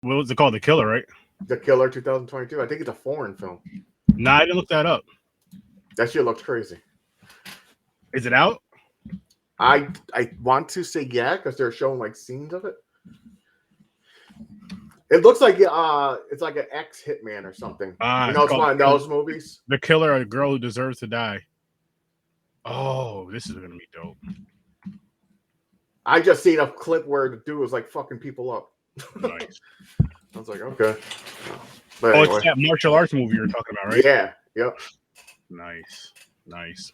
What was it called? The Killer, right? The Killer 2022. I think it's a foreign film. Nah, I didn't look that up. That shit looks crazy. Is it out? I want to say yeah because they're showing like scenes of it. It looks like it's like an ex hitman or something. It's one of those movies. The Killer, a girl who deserves to die. Oh, this is gonna be dope. I just seen a clip where the dude was like fucking people up. Nice. I was like, okay. But anyway. It's that martial arts movie you're talking about, right? Yeah. Yep. Nice.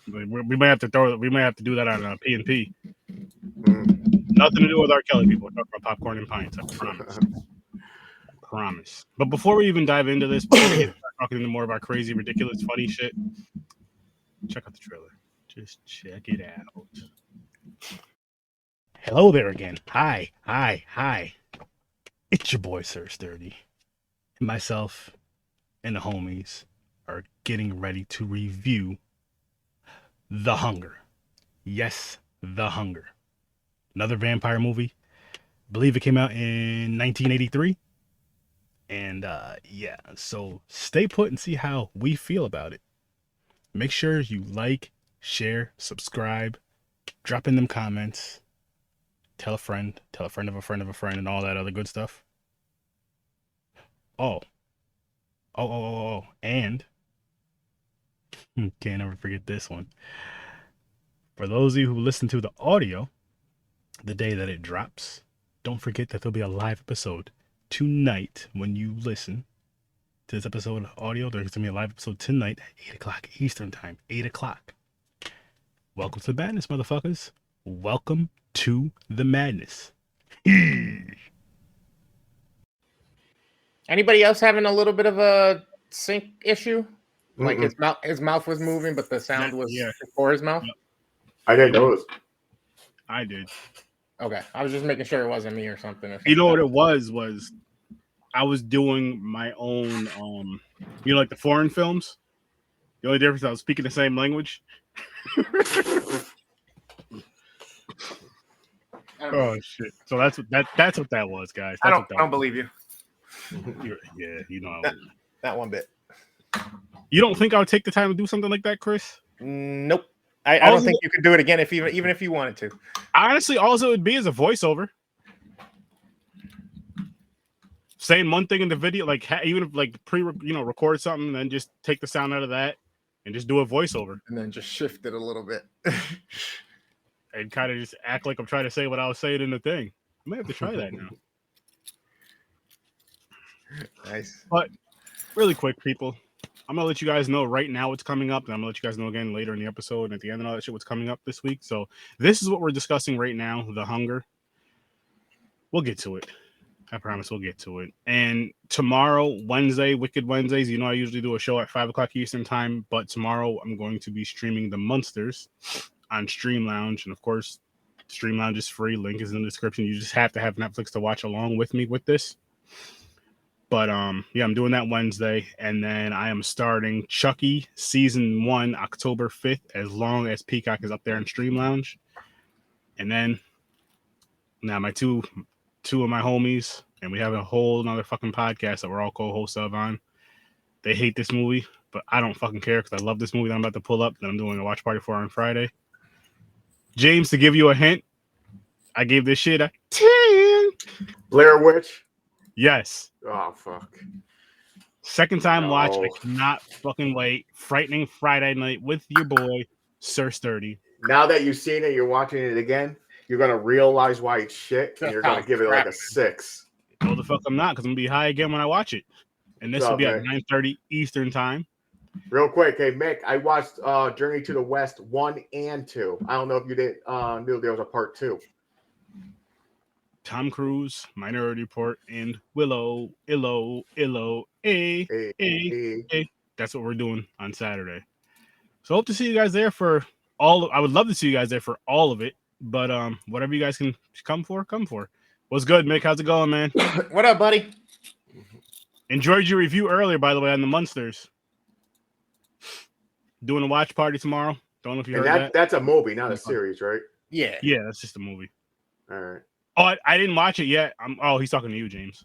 We might have to do that on P&P. Nothing to do with R. Kelly, people. We're talking about popcorn and pints. I promise. Promise. But before we even dive into this, before we get talking into more about crazy, ridiculous, funny shit, check out the trailer. Just check it out. Hello there again. Hi. It's your boy, Sir Sturdy. And myself and the homies are getting ready to review The Hunger. Yes, The Hunger. Another vampire movie. I believe it came out in 1983. And yeah, so stay put and see how we feel about it. Make sure you like, share, subscribe, drop in them comments, tell a friend of a friend of a friend, and all that other good stuff. And can't ever forget this one. For those of you who listen to the audio the day that it drops, don't forget that there'll be a live episode tonight. When you listen to this episode of audio, there's gonna be a live episode tonight at 8 o'clock Eastern time. 8 o'clock. Welcome to the madness, motherfuckers. Welcome to the madness. Anybody else having a little bit of a sync issue? Like his mouth was moving, but the sound was before his mouth? I didn't notice. I did. Okay. I was just making sure it wasn't me or something. You know what it was I was doing my own, like the foreign films. The only difference, I was speaking the same language. Oh shit! So that's what that was, guys. I don't believe you. Yeah, you know. That one bit. You don't think I would take the time to do something like that, Chris? Nope. I don't think you could do it again even if you wanted to. Honestly, all it would be is a voiceover. Saying one thing in the video, like even if like record something, and then just take the sound out of that and just do a voiceover. And then just shift it a little bit. And kind of just act like I'm trying to say what I was saying in the thing. I may have to try that now. Nice. But really quick, people, I'm gonna let you guys know right now what's coming up, and I'm gonna let you guys know again later in the episode and at the end of all that shit what's coming up this week. So this is what we're discussing right now: The Hunger. We'll get to it. I promise we'll get to it. And tomorrow, Wednesday, Wicked Wednesdays, I usually do a show at 5 o'clock Eastern time, but tomorrow I'm going to be streaming The Munsters on Stream Lounge. And of course, Stream Lounge is free. Link is in the description. You just have to have Netflix to watch along with me with this. But yeah, I'm doing that Wednesday. And then I am starting Chucky Season 1 October 5th, as long as Peacock is up there in Stream Lounge. And then now my two of my homies, and we have a whole another fucking podcast that we're all co-hosts of on. They hate this movie, but I don't fucking care because I love this movie that I'm about to pull up that I'm doing a watch party for on Friday. James, to give you a hint, I gave this shit a 10. Blair Witch? Yes. Oh, fuck. Second time watch. I cannot fucking wait. Frightening Friday night with your boy, Sir Sturdy. Now that you've seen it, you're watching it again, you're going to realize why it's shit, and you're going to give it like a 6. No, the fuck I'm not, because I'm going to be high again when I watch it. And this will be at 9:30 Eastern time. Real quick, hey, Mick, I watched Journey to the West 1 and 2. I don't know if you knew there was a part 2. Tom Cruise, Minority Report, and Willow, That's what we're doing on Saturday. So hope to see you guys there for I would love to see you guys there for all of it. But whatever you guys can come for. What's good, Mick? How's it going, man? What up, buddy? Enjoyed your review earlier, by the way, on the Munsters. Doing a watch party tomorrow. Don't know if you heard that. That's a movie, not a series, right? Yeah. Yeah, that's just a movie. All right. Oh, I didn't watch it yet. He's talking to you, James.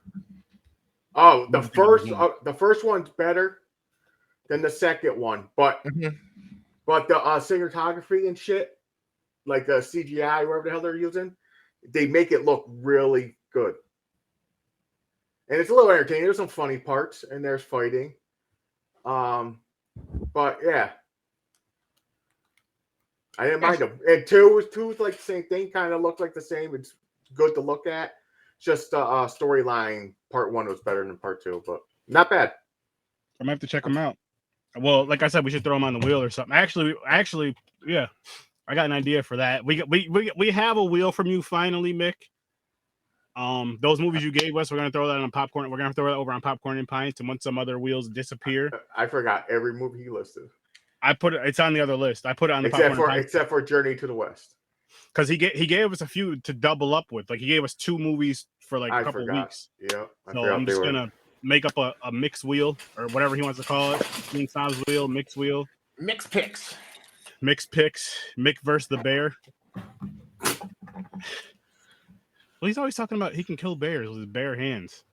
Oh, the first one's better than the second one, but Mhm. but the cinematography and shit, like the CGI, whatever the hell they're using, they make it look really good. And it's a little entertaining. There's some funny parts, and there's fighting. But yeah, I didn't mind them. And two was like the same thing, kind of looked like the same. It's good to look at. Just the storyline, part one was better than part two, but not bad. I'm gonna have to check them out. Well, like I said, we should throw them on the wheel or something. Actually, yeah, I got an idea for that. We have a wheel from you finally, Mick. Those movies you gave us, we're gonna throw that on popcorn. We're gonna throw that over on Popcorn and Pints, and once some other wheels disappear, I forgot every movie he listed. I put it. It's on the other list. I put it on the except for Journey to the West, because he gave us a few to double up with. Like he gave us 2 movies for like a couple weeks. Yeah, so I'm just gonna make up a mix wheel or whatever he wants to call it. King Sam's wheel, mix wheel, mix picks, Mick versus the bear. Well, he's always talking about he can kill bears with his bare hands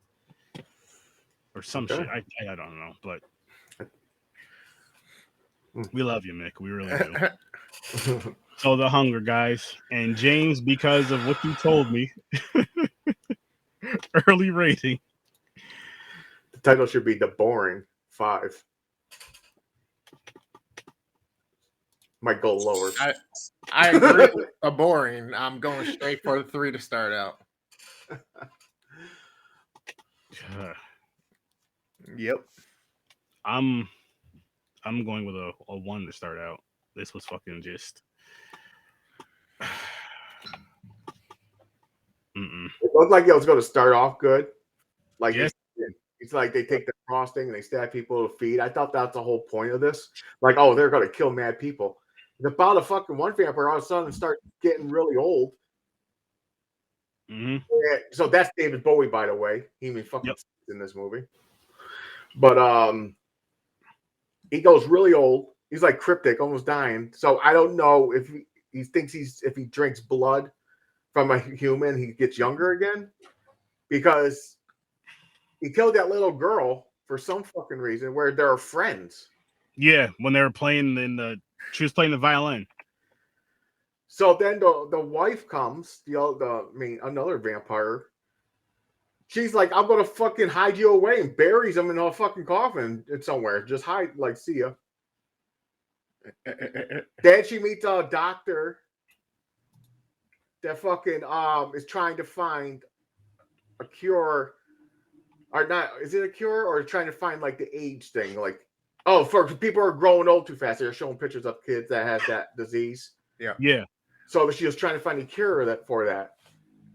or some shit. I don't know, but we love you, Mick. We really do. So The Hunger, guys, and James, because of what you told me, early rating. The title should be The Boring 5. Might go lower. I agree with the boring. I'm going straight for the 3 to start out. Yep. I'm going with a 1 to start out. This was fucking just. It looked like it was going to start off good. Like yes. It's like they take the frosting and they stab people to feed. I thought that's the whole point of this. Like, oh, they're going to kill mad people. It's about a fucking one vampire all of a sudden start getting really old. Mm-hmm. Yeah, so that's David Bowie, by the way. He even fucking in this movie. But he goes really old. He's like cryptic, almost dying. So I don't know if he thinks if he drinks blood from a human, he gets younger again. Because he killed that little girl for some fucking reason where they're friends. Yeah, when they were playing she was playing the violin. So then the wife comes, another vampire. She's like, I'm gonna fucking hide you away, and buries him in a fucking coffin somewhere. Just hide, like, see ya. Then she meets a doctor that fucking is trying to find a cure. Or not, is it a cure or trying to find like the age thing? Like, oh, for people who are growing old too fast. They're showing pictures of kids that have that disease. Yeah. So she was trying to find a cure for that.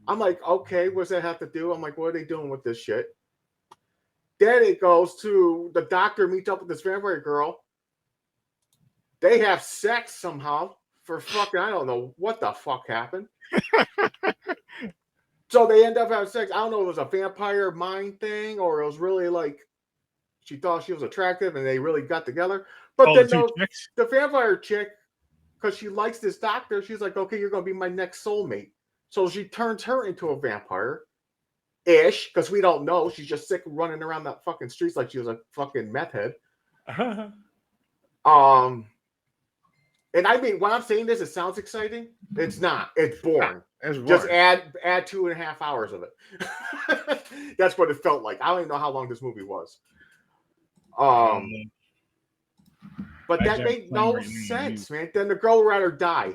I'm like, okay, what does that have to do? I'm like, what are they doing with this shit? Then it goes to the doctor meets up with this vampire girl. They have sex somehow for fucking, I don't know what the fuck happened. So they end up having sex. I don't know if it was a vampire mind thing or it was really like she thought she was attractive and they really got together. But then the vampire chick, because she likes this doctor, she's like, okay, you're going to be my next soulmate. So she turns her into a vampire-ish, because we don't know. She's just sick of running around that fucking streets like she was a fucking meth head. And I mean, when I'm saying this, it sounds exciting. It's not. It's boring. It's boring. Just add 2.5 hours of it. That's what it felt like. I don't even know how long this movie was. But that made no sense, man. Then the girl would rather die.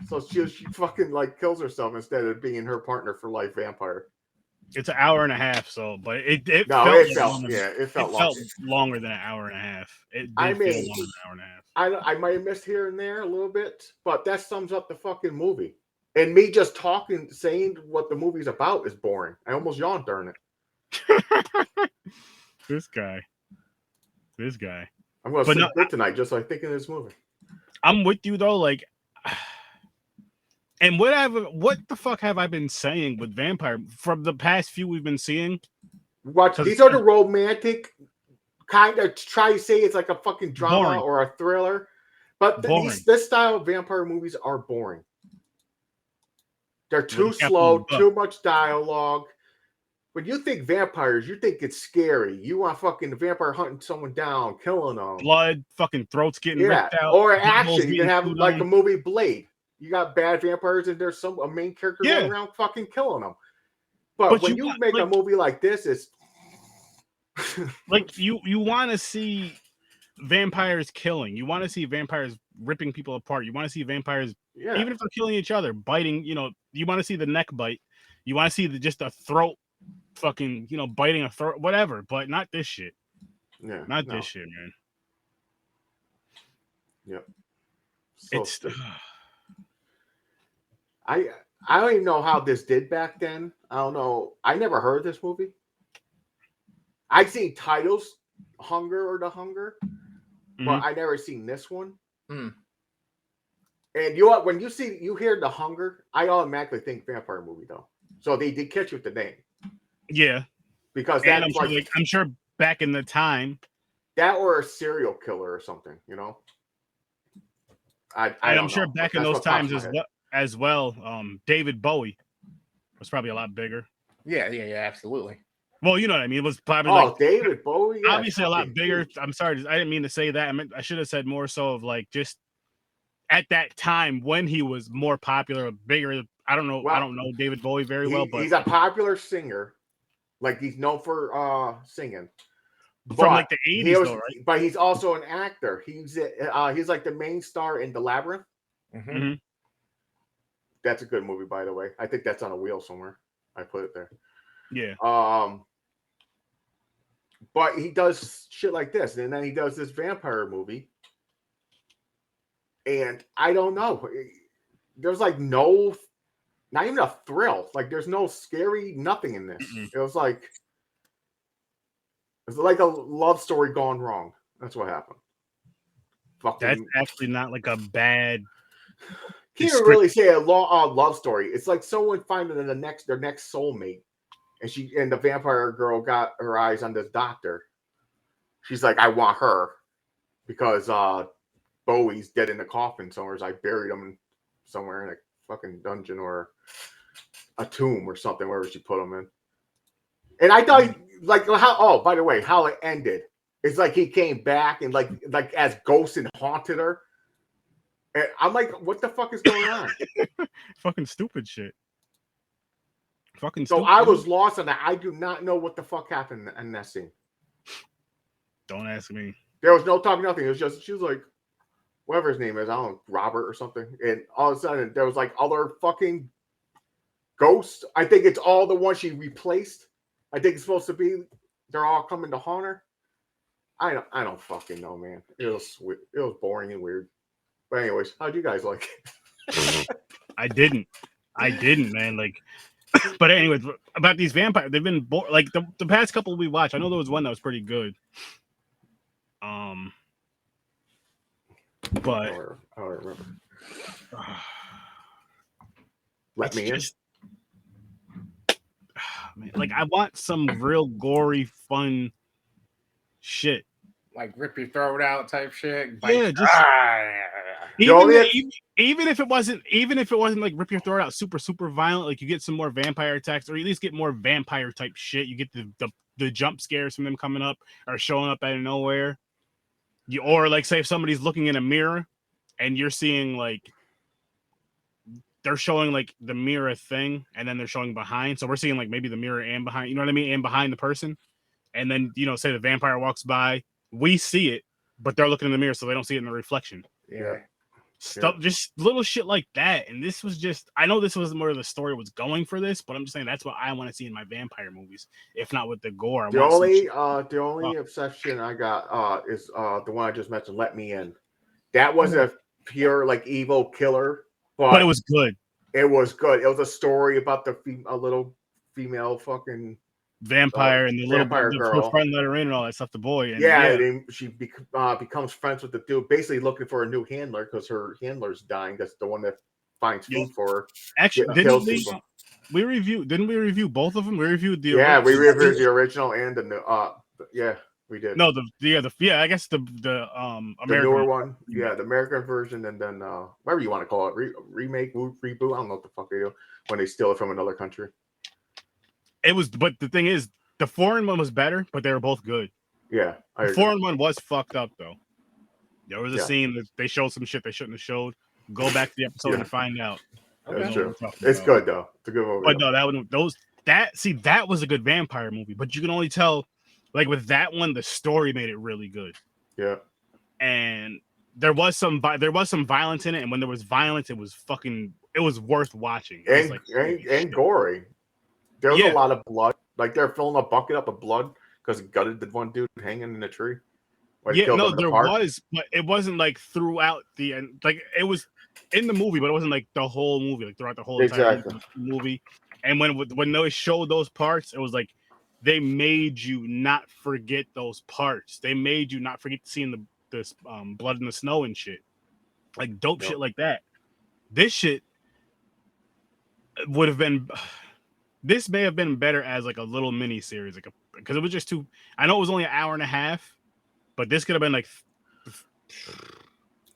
So she fucking like kills herself instead of being her partner for life vampire. It's an hour and a half, but it felt longer than an hour and a half. I mean, longer than an hour and a half. I might have missed here and there a little bit, but that sums up the fucking movie. And me just saying what the movie's about is boring. I almost yawned during it. This guy. I'm going to sleep good tonight just like thinking of this movie. I'm with you, though. Like, and what the fuck have I been saying with vampire from the past few we've been seeing? These are the romantic kind of try to say it's like a fucking drama or a thriller. But this style of vampire movies are boring. They're too slow, too much dialogue. when you think vampires, you think it's scary. You want fucking the vampire hunting someone down, killing them. Blood, fucking throats getting ripped out. Or action. You can have like on. a movie Blade. You got bad vampires and there's a main character going around fucking killing them. But when you make a movie like this, it's like you want to see vampires killing. You want to see vampires ripping people apart. You want to see vampires, even if they're killing each other, biting. You know, you want to see the neck bite. You want to see just a throat, fucking, biting a throat, whatever. But not this shit. Yeah, not this shit, man. Yep. So it's. I don't even know how this did back then. I don't know. I never heard this movie. I've seen titles, Hunger or The Hunger, but I never seen this one. And you know what? When you hear The Hunger, I automatically think vampire movie though. So they did catch you with the name. Yeah, because that's I'm sure back in the time, that or a serial killer or something. I'm sure back in those times as well. David Bowie was probably a lot bigger. Yeah, absolutely. Well, you know what I mean. It was probably David Bowie, obviously a lot bigger. I'm sorry, I didn't mean to say that. I should have said more so of like just at that time when he was more popular, bigger. I don't know. I don't know David Bowie very well, but he's a popular singer. Like he's known for singing from like the 80s, though, right? But he's also an actor. He's like the main star in The Labyrinth. Mm-hmm. That's a good movie, by the way. I think that's on a wheel somewhere. I put it there. Yeah. But he does shit like this, and then he does this vampire movie, and I don't know. There's like not even a thrill. Like there's no scary nothing in this. It was like a love story gone wrong. That's what happened. That's actually not like a bad. Can't really say a love story. It's like someone finding their next soulmate, and the vampire girl got her eyes on this doctor. She's like, I want her because Bowie's dead in a coffin somewhere. So I buried him somewhere in a fucking dungeon or a tomb or something, wherever she put him in. And I thought, by the way, how it ended. It's like he came back and like as ghosts and haunted her. And I'm like, what the fuck is going on? Fucking stupid shit. Fucking so stupid. I was lost on that. I do not know what the fuck happened in that scene. Don't ask me. There was no talking, nothing. It was just, she was like, whatever his name is, I don't know, Robert or something. And all of a sudden, there was like other fucking ghosts. I think it's all the ones she replaced. I think it's supposed to be, they're all coming to haunt her. I don't fucking know, man. It was boring and weird. But anyways, how'd you guys like it? I didn't, man. Like, but anyways, about these vampires, they've been like the past couple we watched. I know there was one that was pretty good. But I don't remember. Let me in. Man, like I want some real gory, fun shit. Like rip your throat out type shit. Yeah, just even if it wasn't like rip your throat out super violent, like you get some more vampire attacks, or at least get more vampire type shit. You get the jump scares from them coming up or showing up out of nowhere. Or like say if somebody's looking in a mirror and you're seeing like they're showing like the mirror thing and then they're showing behind. So we're seeing like maybe the mirror and behind, you know what I mean? And behind the person. And then, say the vampire walks by, we see it, but they're looking in the mirror so they don't see it in the reflection. Yeah. Stuff, just little shit like that. And this was just, I know this was more of the story was going for this, but I'm just saying that's what I want to see in my vampire movies, if not with the gore. The only exception I got is the one I just mentioned, Let Me In. That was a pure like evil killer, but it was good. It was good. It was a story about a little female fucking vampire and the vampire little girl. Her friend let her in and all that stuff. The boy, and she becomes friends with the dude, basically looking for a new handler because her handler's dying. That's the one that finds food for her. Actually, didn't we review both of them? We reviewed the we reviewed the original and the new. We did. No, I guess the American newer one. Yeah, the American version, and then whatever you want to call it, remake, reboot. I don't know what the fuck they do when they steal it from another country. It was, but the thing is, the foreign one was better, but they were both good. Yeah, the foreign one was fucked up though. There was a scene that they showed some shit they shouldn't have showed. Go back to the episode and find out. That's true. It's good though. It's a good movie. But no, that was a good vampire movie. But you can only tell, like with that one, the story made it really good. Yeah. And there was some violence in it, and when there was violence, it was worth watching. And gory. There was a lot of blood. Like they're filling a bucket up of blood because he gutted the one dude hanging in the tree. There was, but it wasn't like throughout the end. Like it was in the movie, but it wasn't like the whole movie, like throughout the whole entire movie. And when they showed those parts, it was like they made you not forget those parts. They made you not forget seeing the blood in the snow and shit, like dope shit like that. This shit would have been. This may have been better as like a little mini series, like because it was just too. I know it was only an hour and a half, but this could have been like.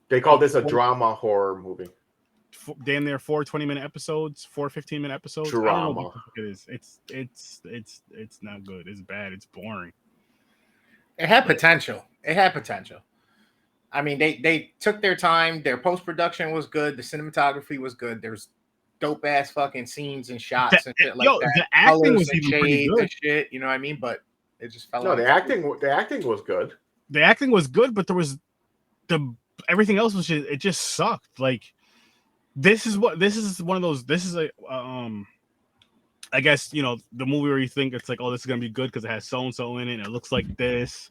They call this a drama horror movie. Damn near 4 20-minute episodes, 4 15-minute episodes. Drama. I don't know what it is. It's not good. It's bad. It's boring. It had potential. I mean, they took their time. Their post-production was good. The cinematography was good. There's dope ass fucking scenes and shots and shit like that. The acting was even pretty good. And shit, you know what I mean? But it just fell. No, the acting was good. The acting was good, but there was everything else was just, it just sucked. Like this is one of those. This is I guess the movie where you think it's like, oh, this is gonna be good because it has so and so in it, and it looks like this,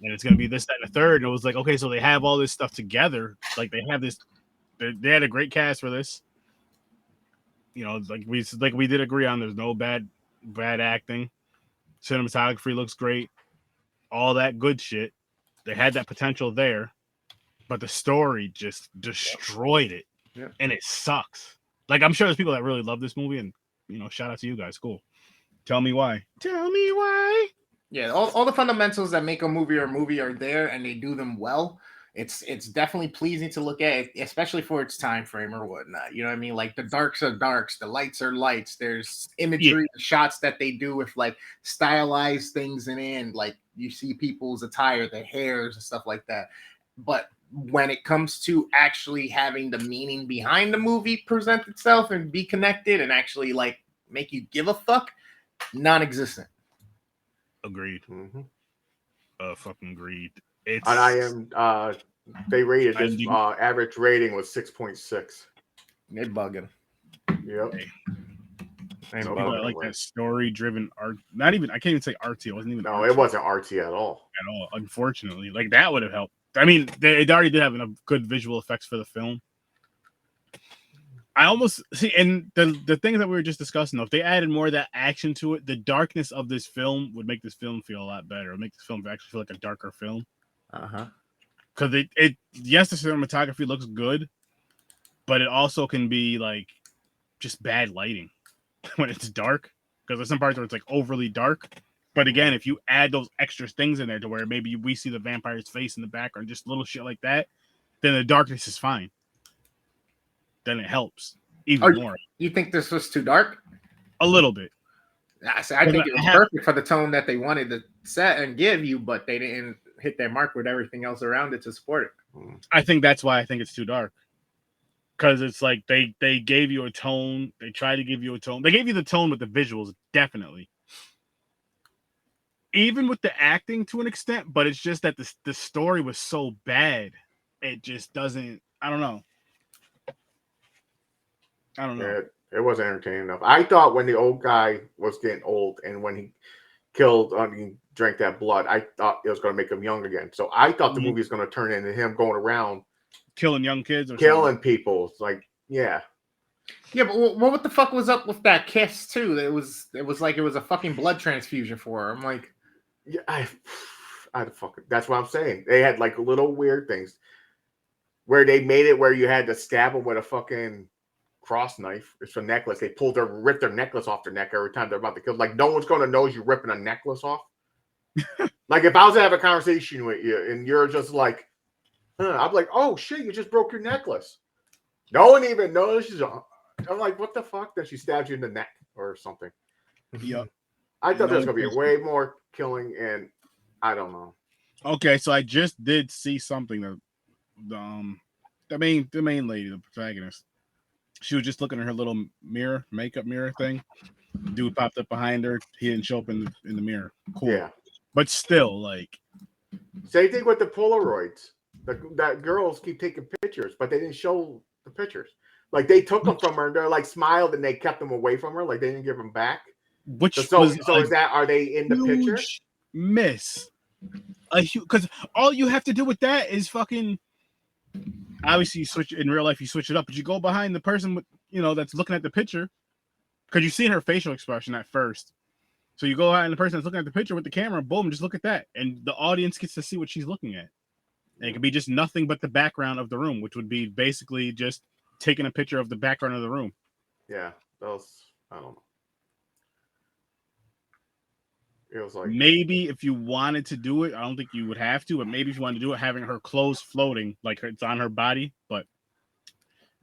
and it's gonna be this, that, and the third. And it was like, okay, so they have all this stuff together. Like they have this. They had a great cast for this. Like we did agree on. There's no bad acting. Cinematography looks great. All that good shit. They had that potential there, but the story just destroyed it, and it sucks. Like I'm sure there's people that really love this movie, and shout out to you guys. Cool. Tell me why. Yeah, all the fundamentals that make a movie are there, and they do them well. It's definitely pleasing to look at, especially for its time frame or whatnot. You know what I mean? Like the darks are darks, the lights are lights. There's imagery, shots that they do with like stylized things and like you see people's attire, their hairs and stuff like that. But when it comes to actually having the meaning behind the movie present itself and be connected and actually like make you give a fuck, non-existent. Agreed. Fucking agreed. And I am. They rated this average rating was 6.6. They're bugging. Yep. I like that story-driven art. Not even. I can't even say artsy. It wasn't even. No, it wasn't artsy at all. At all. Unfortunately, like that would have helped. I mean, they already did have a good visual effects for the film. I almost see, and the things that we were just discussing, though, if they added more of that action to it, the darkness of this film would make this film feel a lot better. It would make this film actually feel like a darker film. Because the cinematography looks good, but it also can be like just bad lighting when it's dark. Because there's some parts where it's like overly dark. But again, if you add those extra things in there to where maybe we see the vampire's face in the background, just little shit like that, then the darkness is fine. Then it helps even more. You think this was too dark? A little bit. I think it was perfect for the tone that they wanted to set and give you, but they didn't hit their mark with everything else around it to support it. I think that's why I think it's too dark. Because it's like they gave you a tone. They tried to give you a tone. They gave you the tone with the visuals, definitely. Even with the acting to an extent, but it's just that the story was so bad. It just doesn't. I don't know. It wasn't entertaining enough. I thought when the old guy was getting old and when he killed, he drank that blood, I thought it was going to make him young again. So I thought the movie was going to turn into him going around killing young kids or killing people. It's like, yeah, but what the fuck was up with that kiss too? It was like it was a fucking blood transfusion for her. I'm like, yeah, I fucking. That's what I'm saying. They had like little weird things where they made it where you had to stab them with a fucking cross knife. It's a necklace. They ripped their necklace off their neck every time they're about to kill. Like no one's going to know you're ripping a necklace off. Like if I was to have a conversation with you and you're just like, I'm like, oh shit, you just broke your necklace. No one even knows. I'm like, what the fuck? Then she stabs you in the neck or something. Yeah. I thought there was No, gonna be way more killing, and I don't know. Okay, so I just did see something that the main lady, the protagonist, she was just looking at her little makeup mirror thing. Dude popped up behind her. He didn't show up in the mirror. Cool. Yeah. But still, like, Same thing with the Polaroids. That girls keep taking pictures, but they didn't show the pictures. Like they took them from her, and they're like smiled, and they kept them away from her, like they didn't give them back. which So was is that, are they in the picture? Miss. Because all you have to do with that is fucking. Obviously, you switch in real life. You switch it up, but you go behind the person with that's looking at the picture, because you see her facial expression at first. So you go behind the person that's looking at the picture with the camera. Boom! Just look at that, and the audience gets to see what she's looking at. And it could be just nothing but the background of the room, which would be basically just taking a picture of the background of the room. Yeah, those I don't know. It was like maybe if you wanted to do it, I don't think you would have to, but maybe if you wanted to do it, having her clothes floating like it's on her body. But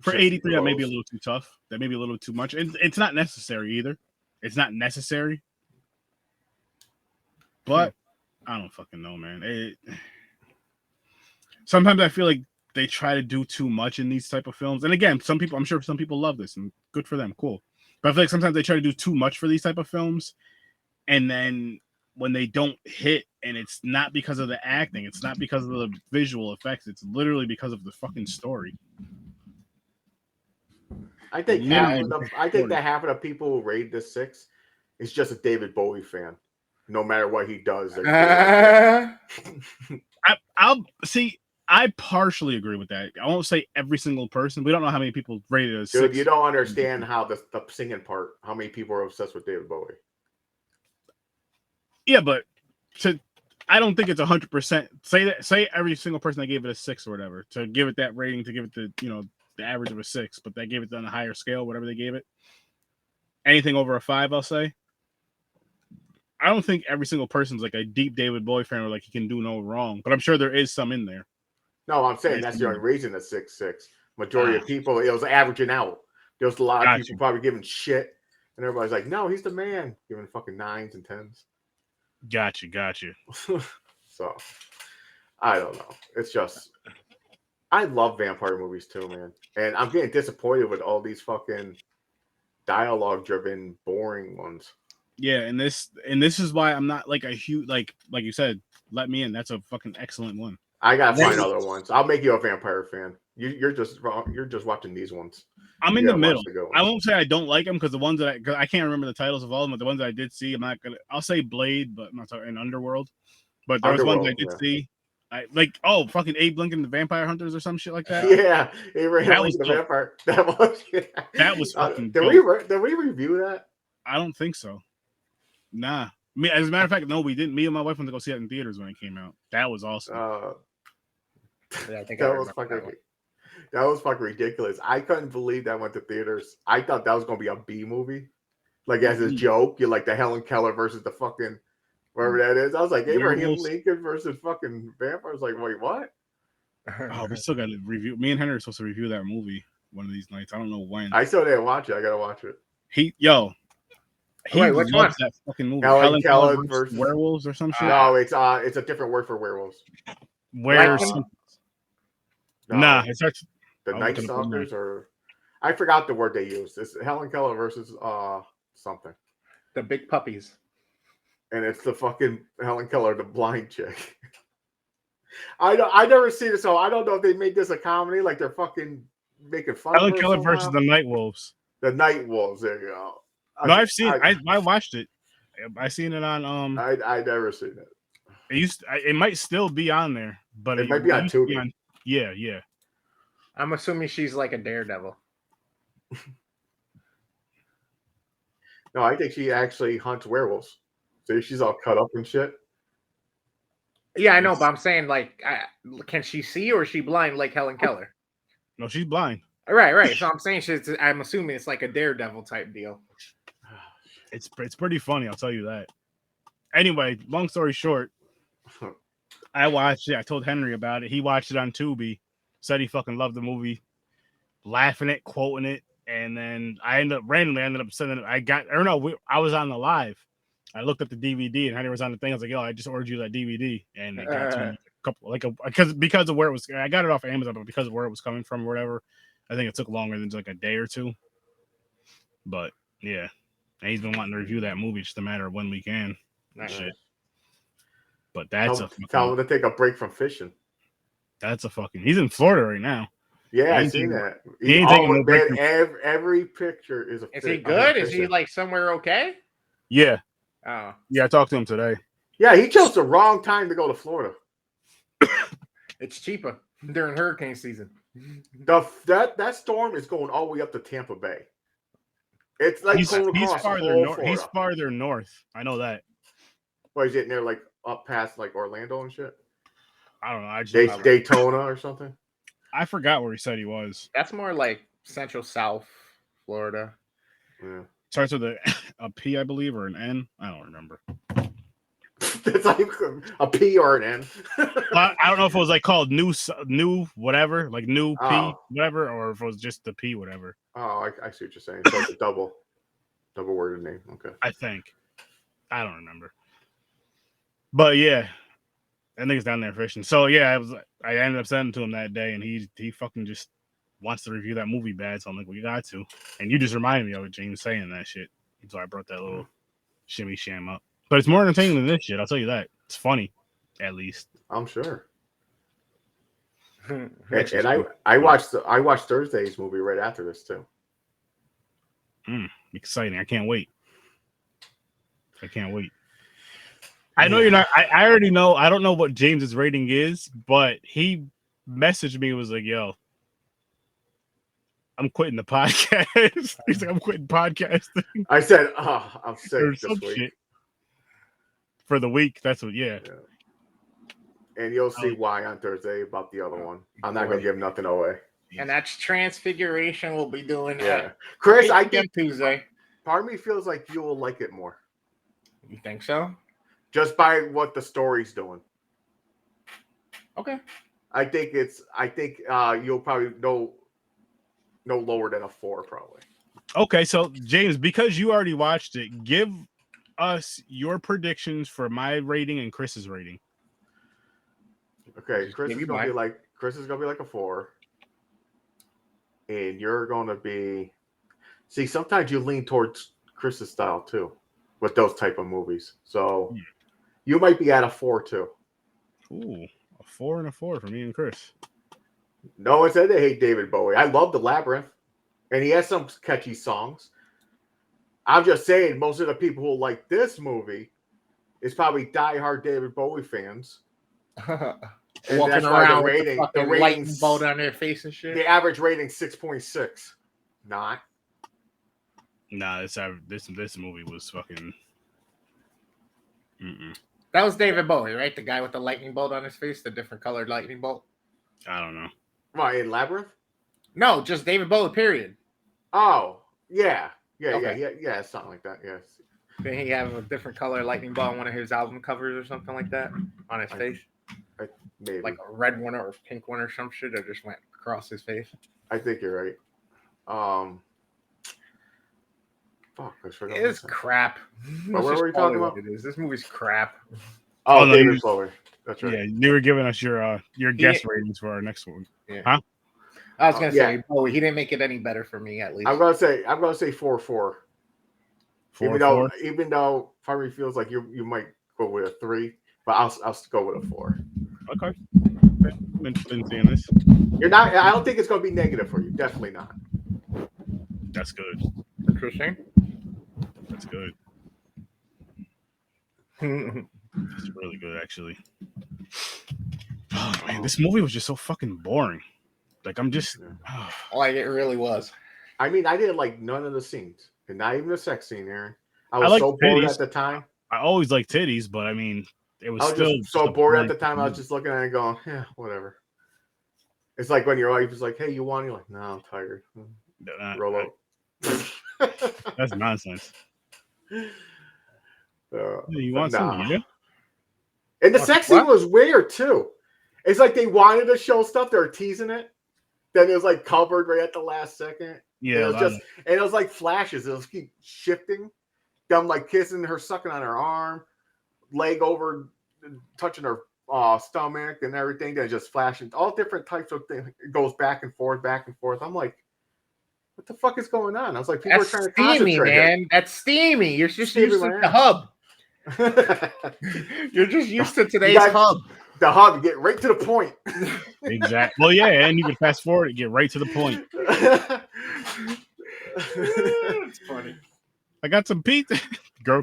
for 83, that may be a little too tough. That may be a little too much. It's not necessary either. It's not necessary. But I don't fucking know, man. Sometimes I feel like they try to do too much in these type of films. And again, I'm sure some people love this and good for them. Cool. But I feel like sometimes they try to do too much for these type of films. And then when they don't hit, and it's not because of the acting, it's not because of the visual effects, it's literally because of the fucking story. I think that half of the people who rate this 6 is just a David Bowie fan. No matter what he does, I'll see. I partially agree with that. I won't say every single person. We don't know how many people rated it as 6. You don't understand how the singing part. How many people are obsessed with David Bowie? Yeah, but I don't think it's 100%. Say every single person that gave it a 6 or whatever to give it that rating, to give it the average of a 6, but they gave it on a higher scale, whatever they gave it. Anything over a 5, I'll say. I don't think every single person's like a deep David Bowie fan or like he can do no wrong, but I'm sure there is some in there. No, I'm saying that's the only reason it's 6-6. Majority of people, it was averaging out. There was a lot of people probably giving shit, and everybody's like, "No, he's the man," giving fucking 9s and 10s. Gotcha. So, I don't know. It's just, I love vampire movies too, man, and I'm getting disappointed with all these fucking dialogue-driven, boring ones. Yeah, and this is why I'm not like a huge like you said. Let Me In. That's a fucking excellent one. I gotta find other ones. I'll make you a vampire fan. You're just watching these ones. I'm in the middle. I won't say I don't like them because the ones that I can't remember the titles of all of them, but the ones that I did see, I'll say Blade, but I'm not talking Underworld. But there was ones I did see. I like fucking Abe Lincoln the Vampire Hunters or some shit like that. Yeah, Abraham Lincoln the Vampire. That was fucking did we review that? I don't think so. Nah. As a matter of fact, no, we didn't. Me and my wife went to go see it in theaters when it came out. That was awesome. Yeah, I think that was fucking ridiculous. I couldn't believe that went to theaters. I thought that was gonna be a B movie, like as a joke. You're like the Helen Keller versus the fucking whatever that is. I was like Abraham Lincoln versus fucking vampires. Like, wait, what? Oh, we still got to review. Me and Henry are supposed to review that movie one of these nights. I don't know when. I still didn't watch it. I gotta watch it. He loves that fucking movie. Helen Keller versus werewolves or some shit. No, it's a different word for werewolves. Nah, it's actually the Night Stalkers, or I forgot the word they used. It's Helen Keller versus something. The Big Puppies. And it's the fucking Helen Keller, the blind chick. I never seen it, so I don't know if they made this a comedy, like they're fucking making fun Helen of Keller versus the Night Wolves. The Night Wolves, there you go. No, I've seen I watched it. I seen it on I never seen it. It might still be on there, but it might be on Tubi. Yeah. I'm assuming she's like a daredevil. No, I think she actually hunts werewolves. So she's all cut up and shit. Yeah, I know, but I'm saying, like, can she see or is she blind like Helen Keller? No, she's blind. Right. So I'm saying I'm assuming it's like a daredevil type deal. It's pretty funny, I'll tell you that. Anyway, long story short, I watched it. I told Henry about it. He watched it on Tubi. Said he fucking loved the movie, laughing it, quoting it, and then I ended up sending it. I was on the live. I looked at the DVD and Henry was on the thing. I was like, yo, I just ordered you that DVD, and it got to me a couple because of where it was. I got it off of Amazon, but because of where it was coming from or whatever, I think it took longer than like a day or two. But yeah, and he's been wanting to review that movie, just a matter of when we can. Shit. But that's tell him to take a break from fishing. That's a fucking. He's in Florida right now. Yeah, I seen that. He ain't taking no break. Every picture is a. Is he good? Is he like somewhere okay? Yeah. Oh. Yeah, I talked to him today. Yeah, he chose the wrong time to go to Florida. It's cheaper during hurricane season. That storm is going all the way up to Tampa Bay. It's like he's farther north. Florida. He's farther north. I know that. What is it near like up past like Orlando and shit? I don't know. I just Daytona or something. I forgot where he said he was. That's more like Central South Florida. Yeah. Starts with a P, I believe, or an N. I don't remember. It's like a P or an N. I don't know if it was like called new whatever, like new P whatever, or if it was just the P whatever. Oh, I see what you're saying. So it's a double worded name. Okay. I think. I don't remember. But yeah, I think it's down there fishing. So yeah, I ended up sending to him that day, and he fucking just wants to review that movie bad. So I'm like, well, you got to. And you just reminded me of it, James, saying that shit. So I brought that little shimmy sham up. But it's more entertaining than this shit. I'll tell you that. It's funny, at least. I'm sure. and I watched Thursday's movie right after this too. Exciting! I can't wait. I know you're not. I already know. I don't know what James's rating is, but he messaged me and was like, "Yo, I'm quitting the podcast." He's like, "I'm quitting podcasting." I said, "Oh, I'm sick this week." Shit. For the week, that's what. Yeah. And you'll see why on Thursday about the other one. I'm not gonna give nothing away. And that's Transfiguration. We'll be doing that. Chris, I think Tuesday. Part of me feels like you will like it more. You think so? Just by what the story's doing. Okay. I think you'll probably no lower than a 4, probably. Okay, so James, because you already watched it, give us your predictions for my rating and Chris's rating. Okay, Chris is gonna be like a 4. And you're gonna be sometimes you lean towards Chris's style too with those type of movies. So you might be at a 4 too. Ooh, a 4 and a 4 for me and Chris. No one said they hate David Bowie. I love The Labyrinth, and he has some catchy songs. I'm just saying, most of the people who like this movie is probably diehard David Bowie fans. And walking that's why around the with lightning bolt on their face and shit. The average rating 6.6. Not. Nah, this movie was fucking. That was David Bowie, right? The guy with the lightning bolt on his face, the different colored lightning bolt. I don't know. Right, in Labyrinth? No, just David Bowie. Period. Oh, yeah, Okay. yeah, something like that. Yes. Did he have a different color lightning bolt on one of his album covers or something like that on his face? Maybe like a red one or a pink one or some shit that just went across his face. I think you're right. Fuck, I forgot. It's crap. What were we talking about? It is. This movie's crap. Oh, David Bowie. That's right. Yeah, you were giving us your guest ratings for our next one. Yeah. Huh? I was gonna say Bowie. He didn't make it any better for me, at least. I'm gonna say 4-4. Even though part of me feels like you might go with a 3, but I'll go with a 4. Okay. I'm interested in seeing this. You're not. I don't think it's gonna be negative for you. Definitely not. That's good. Interesting. That's good. It's really good, actually. Oh man, this movie was just so fucking boring. Like I'm just like it really was. I mean, I didn't like none of the scenes, and not even the sex scene, Aaron. I was so bored at the time. I always like titties, but I mean, it was still just so bored at the time. I was just looking at it, going, "Yeah, whatever." It's like when your wife is like, "Hey, you want?" You're like, "No, I'm tired." Roll out. That's nonsense. You want some? Yeah. And the sex scene was weird too. It's like they wanted to show stuff, they were teasing it. Then it was like covered right at the last second. Yeah. And it was like flashes. It was keep shifting. them like kissing her, sucking on her arm, leg over, touching her stomach and everything. Then just flashing all different types of things. It goes back and forth, back and forth. I'm like, what the fuck is going on? I was like, people are trying to steamy, concentrate. Man, here. That's steamy. You're just Steamy, used to man. the hub. You're just used to today's hub. The hub, get right to the point. Exactly. Well, yeah, and you can fast forward and get right to the point. It's funny. I got some pizza. Girl,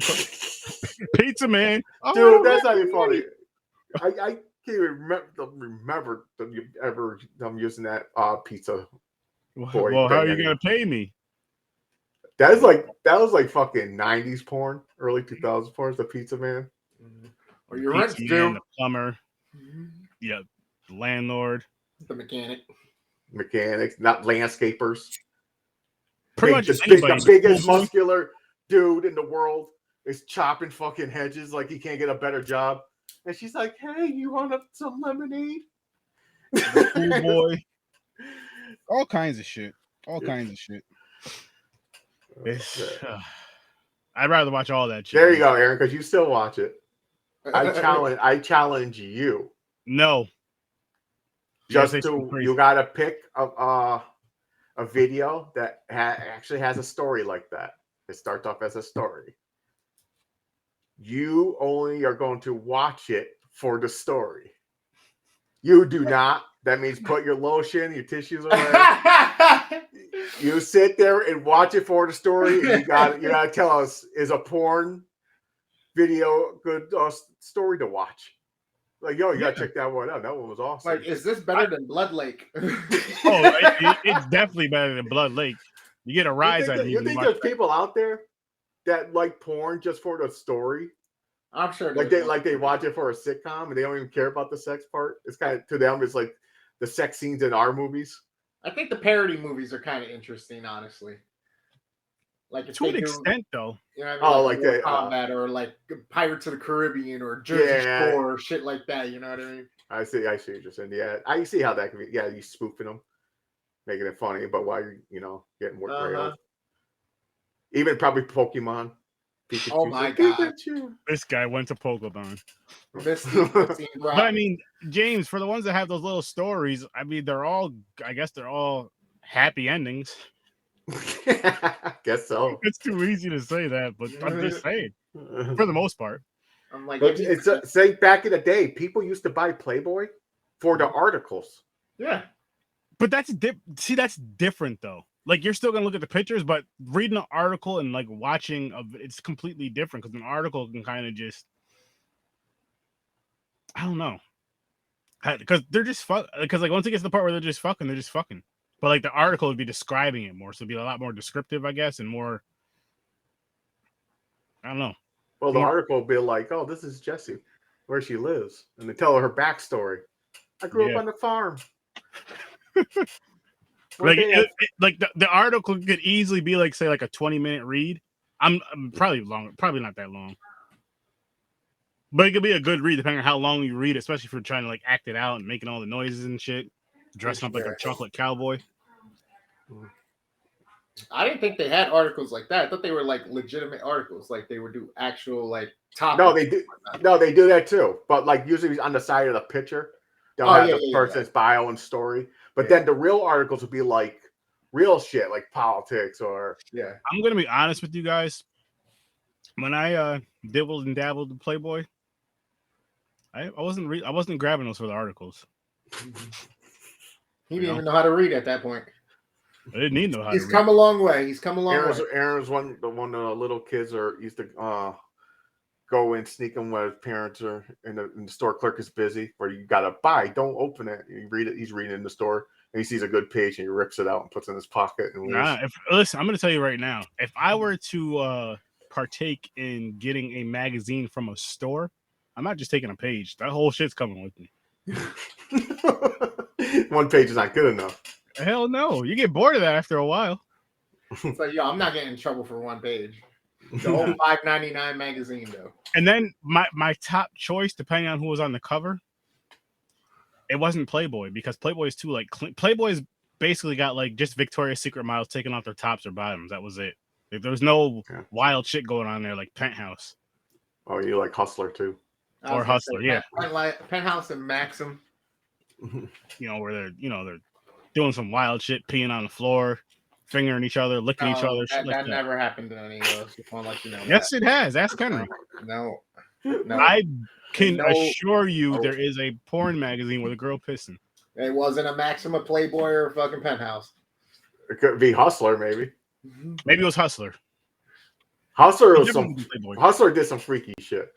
pizza, man. Dude, that's not even funny. I can't remember you ever using that pizza. Boy, well, how are you gonna pay me? That was like fucking 90s porn, early 2000s porn. The pizza man, or your rent, the plumber, yeah, the landlord, the mechanics, not landscapers. Pretty much the biggest muscular dude in the world is chopping fucking hedges like he can't get a better job. And she's like, "Hey, you want some lemonade?" Cool boy. All kinds of shit. I'd rather watch all that shit. There you go, Aaron, because you still watch it. I challenge you. No. You gotta pick a video that actually has a story like that. It starts off as a story. You only are going to watch it for the story. You do not. That means put your lotion, your tissues away. You sit there and watch it for the story. And you gotta tell us, is a porn video good story to watch? Like, yo, you gotta check that one out. That one was awesome. Like, is this better than Blood Lake? It's definitely better than Blood Lake. You get a rise out of you think there's people out there that like porn just for the story? I'm sure. Like they watch it for a sitcom and they don't even care about the sex part. It's kind of, to them, it's like the sex scenes in our movies. I think the parody movies are kind of interesting, honestly. Like to an extent, though. You know what I mean? Combat or like Pirates of the Caribbean or Jersey Shore or shit like that. You know what I mean? I see what you're saying. Yeah, I see how that can be. Yeah, you spoofing them, making it funny, but while you're getting more railed. Even probably Pokemon. Pikachu. Oh my god! Pikachu. This guy went to Pokemon. But I mean, James, for the ones that have those little stories, I mean, I guess they're all happy endings. Guess so. It's too easy to say that, but I'm just saying, for the most part. I'm like, say back in the day, people used to buy Playboy for the articles. Yeah, but that's different though. Like, you're still gonna look at the pictures, but reading an article and like watching it's completely different, because an article can kind of just, I don't know, because they're just because like once it gets to the part where they're just fucking. But like the article would be describing it more, so it'd be a lot more descriptive, I guess, and more. I don't know. Well, the article will be like, "Oh, this is Jessie, where she lives," and they tell her backstory. I grew up on the farm. Like the article could easily be like, say, like a 20-minute read. I'm probably not that long, but it could be a good read depending on how long you read, especially if you're trying to like act it out and making all the noises and shit, dressing up like a chocolate cowboy. I didn't think they had articles like that. I thought they were like legitimate articles, like they would do actual like topics. No, they do. No, they do that too. But like usually on the side of the picture, they'll have the person's bio and story. But then the real articles would be like real shit, like politics or I'm gonna be honest with you guys. When I dibbled and dabbled with Playboy, I wasn't grabbing those for the articles. He didn't even know how to read at that point. I didn't need to know how He's come a long way. He's come a long way. Aaron's one of the little kids used to go and sneak them when his parents are in the store clerk is busy, where you gotta buy, don't open it. You read it, he's reading in the store, and he sees a good page and he rips it out and puts it in his pocket. And listen, I'm gonna tell you right now, if I were to partake in getting a magazine from a store, I'm not just taking a page. That whole shit's coming with me. One page is not good enough. Hell no. You get bored of that after a while. It's like, yo, I'm not getting in trouble for one page. The whole $5.99 magazine, though. And then my top choice, depending on who was on the cover, it wasn't Playboy, because Playboy is too like clean. Playboy's basically got like just Victoria's Secret models taking off their tops or bottoms. That was it. Like, there's no wild shit going on there like Penthouse. Oh, you like Hustler too? Or Hustler, yeah. Penthouse and Maxim. Where they're doing some wild shit, peeing on the floor, fingering each other, licking each other. That never happened in any of those. Just want to let you know. Yes, it has. Ask Henry. No. I can assure you there is a porn magazine with a girl pissing. It wasn't a Maxim, a Playboy, or a fucking Penthouse. It could be Hustler, maybe. Maybe it was Hustler. Hustler did some freaky shit.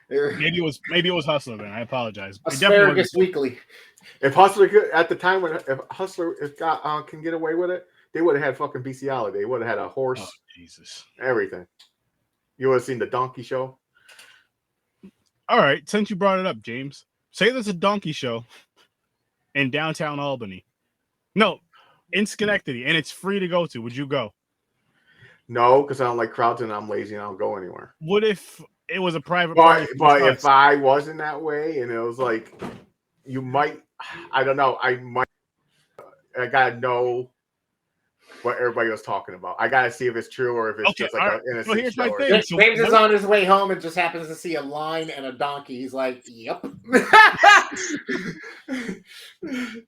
Maybe it was Hustler then. I apologize. Asparagus Weekly. If Hustler could, at the time when if Hustler can get away with it, they would have had fucking bestiality. They would have had a horse. Oh, Jesus. Everything. You would have seen the donkey show. All right, since you brought it up, James, say there's a donkey show in downtown Albany. No, in Schenectady, and it's free to go to. Would you go? No, because I don't like crowds and I'm lazy and I don't go anywhere. What if it was a private party? But if I wasn't that way and it was like, you might, I don't know, I gotta know what everybody was talking about. I gotta see if it's true or if it's just like an innocent. Well, here's my show. thing. James is on his way home and just happens to see a line and a donkey. He's like, "Yep."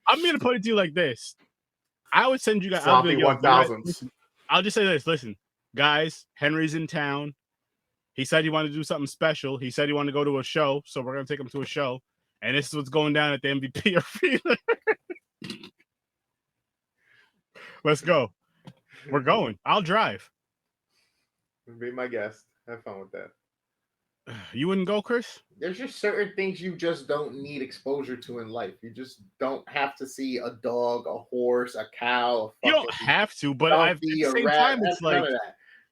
I'm gonna put it to you like this. I would send you guys. Sloppy 1000s. I'll just say this. Listen, guys, Henry's in town. He said he wanted to do something special. He said he wanted to go to a show, so we're gonna take him to a show. And this is what's going down at the MVP arena. Let's go. We're going. I'll drive. Be my guest. Have fun with that. You wouldn't go, Chris? There's just certain things you just don't need exposure to in life. You just don't have to see a dog, a horse, a cow. You don't have to, but at the same time, it's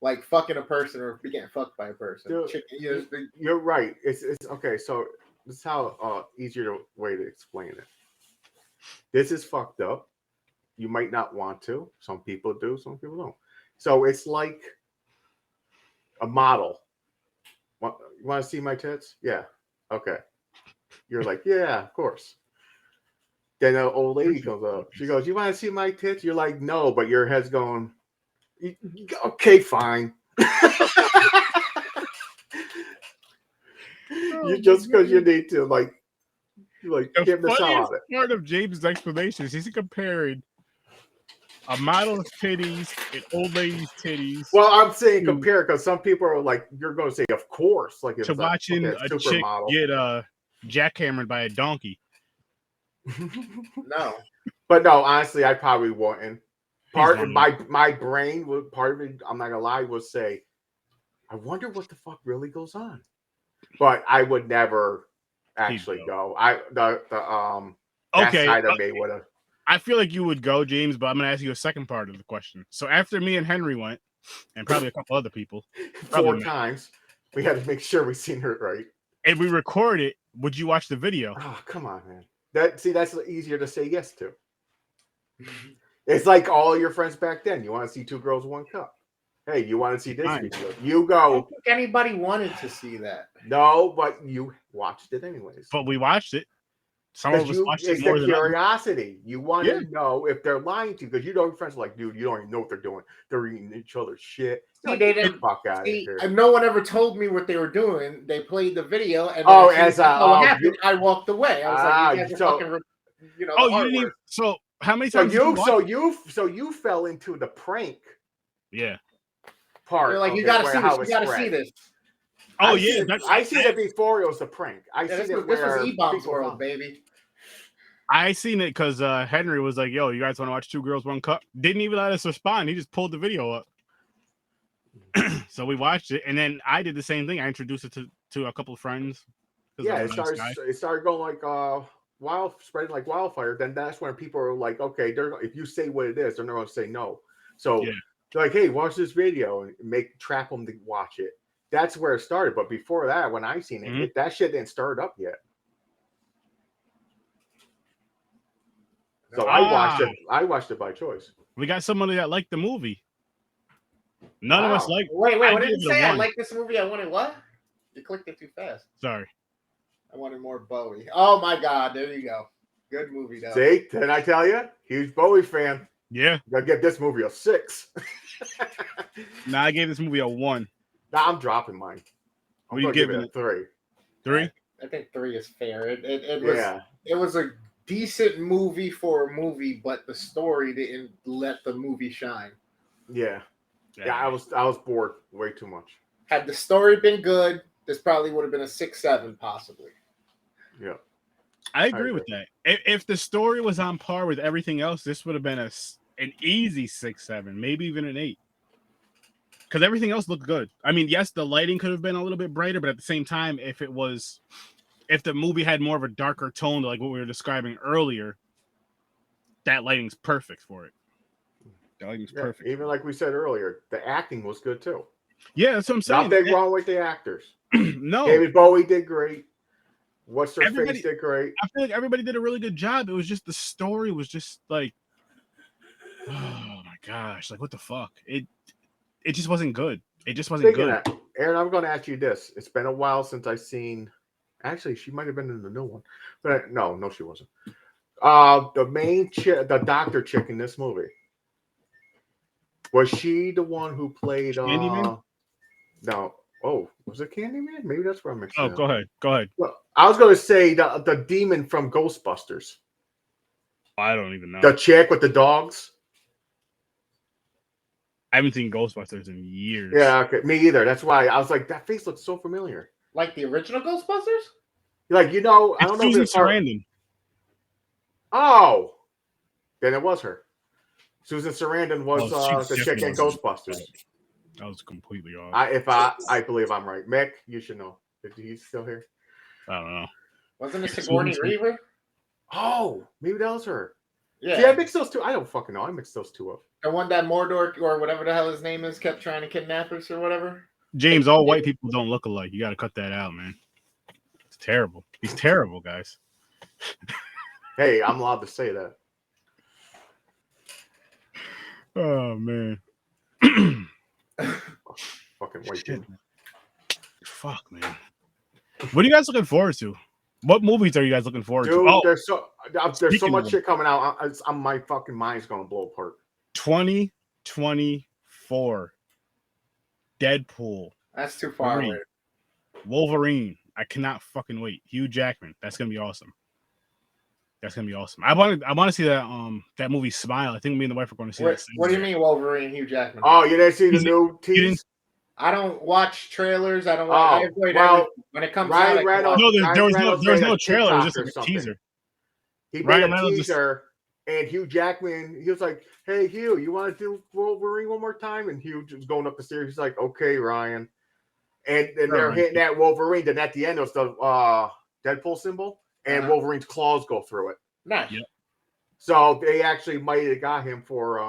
like fucking a person or getting fucked by a person. Dude, you're right. It's okay. So this is how easier way to explain it. This is fucked up. You might not want to. Some people do. Some people don't. So it's like a model. You want to see my tits? Yeah. Okay. You're like, yeah, of course. Then an old lady comes up. She goes, you want to see my tits? You're like, no, but your head's going, okay, fine. You just because you need to like get this out of it. Part of James' explanation is he's comparing a model's titties and old lady's titties. Well, I'm saying compare because some people are like, you're going to say, of course, like to watching a chick get jackhammered by a donkey. No, but no, honestly, I probably wouldn't. Part of my brain would, part of it, I'm not gonna lie, would say, I wonder what the fuck really goes on. But I would never actually go. Okay. Side of me would have. I feel like you would go, James, but I'm going to ask you a second part of the question. So after me and Henry went, and probably a couple other people, 4 times, we had to make sure we seen her right. And we record it. Would you watch the video? Oh, come on, man. That's easier to say yes to. It's like all your friends back then. You want to see 2 girls, 1 cup. Hey, you want to see this video? You go. I don't think anybody wanted to see that. No, but you watched it anyways. But we watched it. Some of us watched it more than curiosity. You want to know if they're lying to you because you know your friends are like, dude, you don't even know what they're doing. They're eating each other's shit. See, they didn't. Fuck out of here. No one ever told me what they were doing. They played the video, and happened, I walked away. I was like, you guys are fucking, you didn't even. So how many times? So you fell into the prank. Yeah. Part. You're like, you gotta see this. You gotta see this. Oh, I seen it before it was a prank. This was E-Bomb's world, baby. I seen it because Henry was like, yo, you guys want to watch 2 girls, 1 cup? Didn't even let us respond. He just pulled the video up. So we watched it, and then I did the same thing. I introduced it to a couple of friends. Yeah, it started going like spreading like wildfire. Then that's when people are like, okay, if you say what it is, they're not going to say no. So they're like, hey, watch this video and trap them to watch it. That's where it started. But before that, when I seen it, that shit didn't start up yet. So I watched it by choice. We got somebody that liked the movie. None of us like. Wait, what did you say? I like this movie. I wanted what? You clicked it too fast. Sorry. I wanted more Bowie. Oh my God, there you go. Good movie though. See, didn't I tell you? Huge Bowie fan. Yeah. You gotta give this movie a 6. Nah, I gave this movie a 1. Nah, I'm dropping mine. I'm What are you gonna give giving it a 3. 3? I think 3 is fair. It Yeah. was a decent movie for a movie, but the story didn't let the movie shine. Yeah. Yeah, I was bored way too much. Had the story been good, this probably would have been a 6-7 possibly. Yeah. I agree with that. If the story was on par with everything else, this would have been an easy 6-7, maybe even an 8. Because everything else looked good. I mean, yes, the lighting could have been a little bit brighter, but at the same time, if the movie had more of a darker tone, like what we were describing earlier, that lighting's perfect for it. The lighting's perfect. Even like we said earlier, the acting was good too. Yeah, that's what I'm saying. Nothing wrong with the actors. No. David Bowie did great. What's her face did great. I feel like everybody did a really good job. It was just the story was just like, oh my gosh, like what the fuck? It just wasn't good. It just wasn't good. Aaron, I'm going to ask you this. It's been a while since I've seen. Actually, she might have been in the new one, but no, she wasn't. The main chick, the doctor chick in this movie, was she the one who played? Candyman? No. Oh, was it Candyman? Maybe that's where I'm mixing. Oh, go ahead. Well, I was going to say the demon from Ghostbusters. I don't even know. The chick with the dogs. I haven't seen Ghostbusters in years. Yeah, okay. Me either. That's why I was like, that face looks so familiar. Like the original Ghostbusters? Like, I don't know Susan if it's her. Sarandon. Oh, then it was her. Susan Sarandon was the chick in definitely Ghostbusters. That was completely off. I believe I'm right. Mick, you should know. Is he still here? I don't know. Wasn't it Sigourney Weaver? Oh, maybe that was her. Yeah. See, I mixed those two. I don't fucking know. I mixed those two up. The one that Mordor or whatever the hell his name is kept trying to kidnap us or whatever. James, all white people don't look alike. You got to cut that out, man. It's terrible. He's terrible, guys. Hey, I'm allowed to say that. Oh man. Fucking white people. Fuck, man. What are you guys looking forward to? What movies are you guys looking forward to? Oh, there's so much shit coming out. My fucking mind's gonna blow apart. 2024. Deadpool. That's too far away. Wolverine. I cannot fucking wait. Hugh Jackman. That's gonna be awesome. I want to see that movie Smile. I think me and the wife are going to see that. What do you mean Wolverine, Hugh Jackman? Oh, you didn't see the new tease? I don't watch trailers. I don't. I avoid everything. When it comes out, no, there was no trailer. It was just like a teaser. He made a teaser, and Hugh Jackman. He was like, "Hey, Hugh, you want to do Wolverine one more time?" And Hugh was going up the stairs. He's like, "Okay, Ryan." And they're hitting that Wolverine. Then at the end, it was the Deadpool symbol, and Wolverine's claws go through it. Nice. Yep. So they actually might have got him for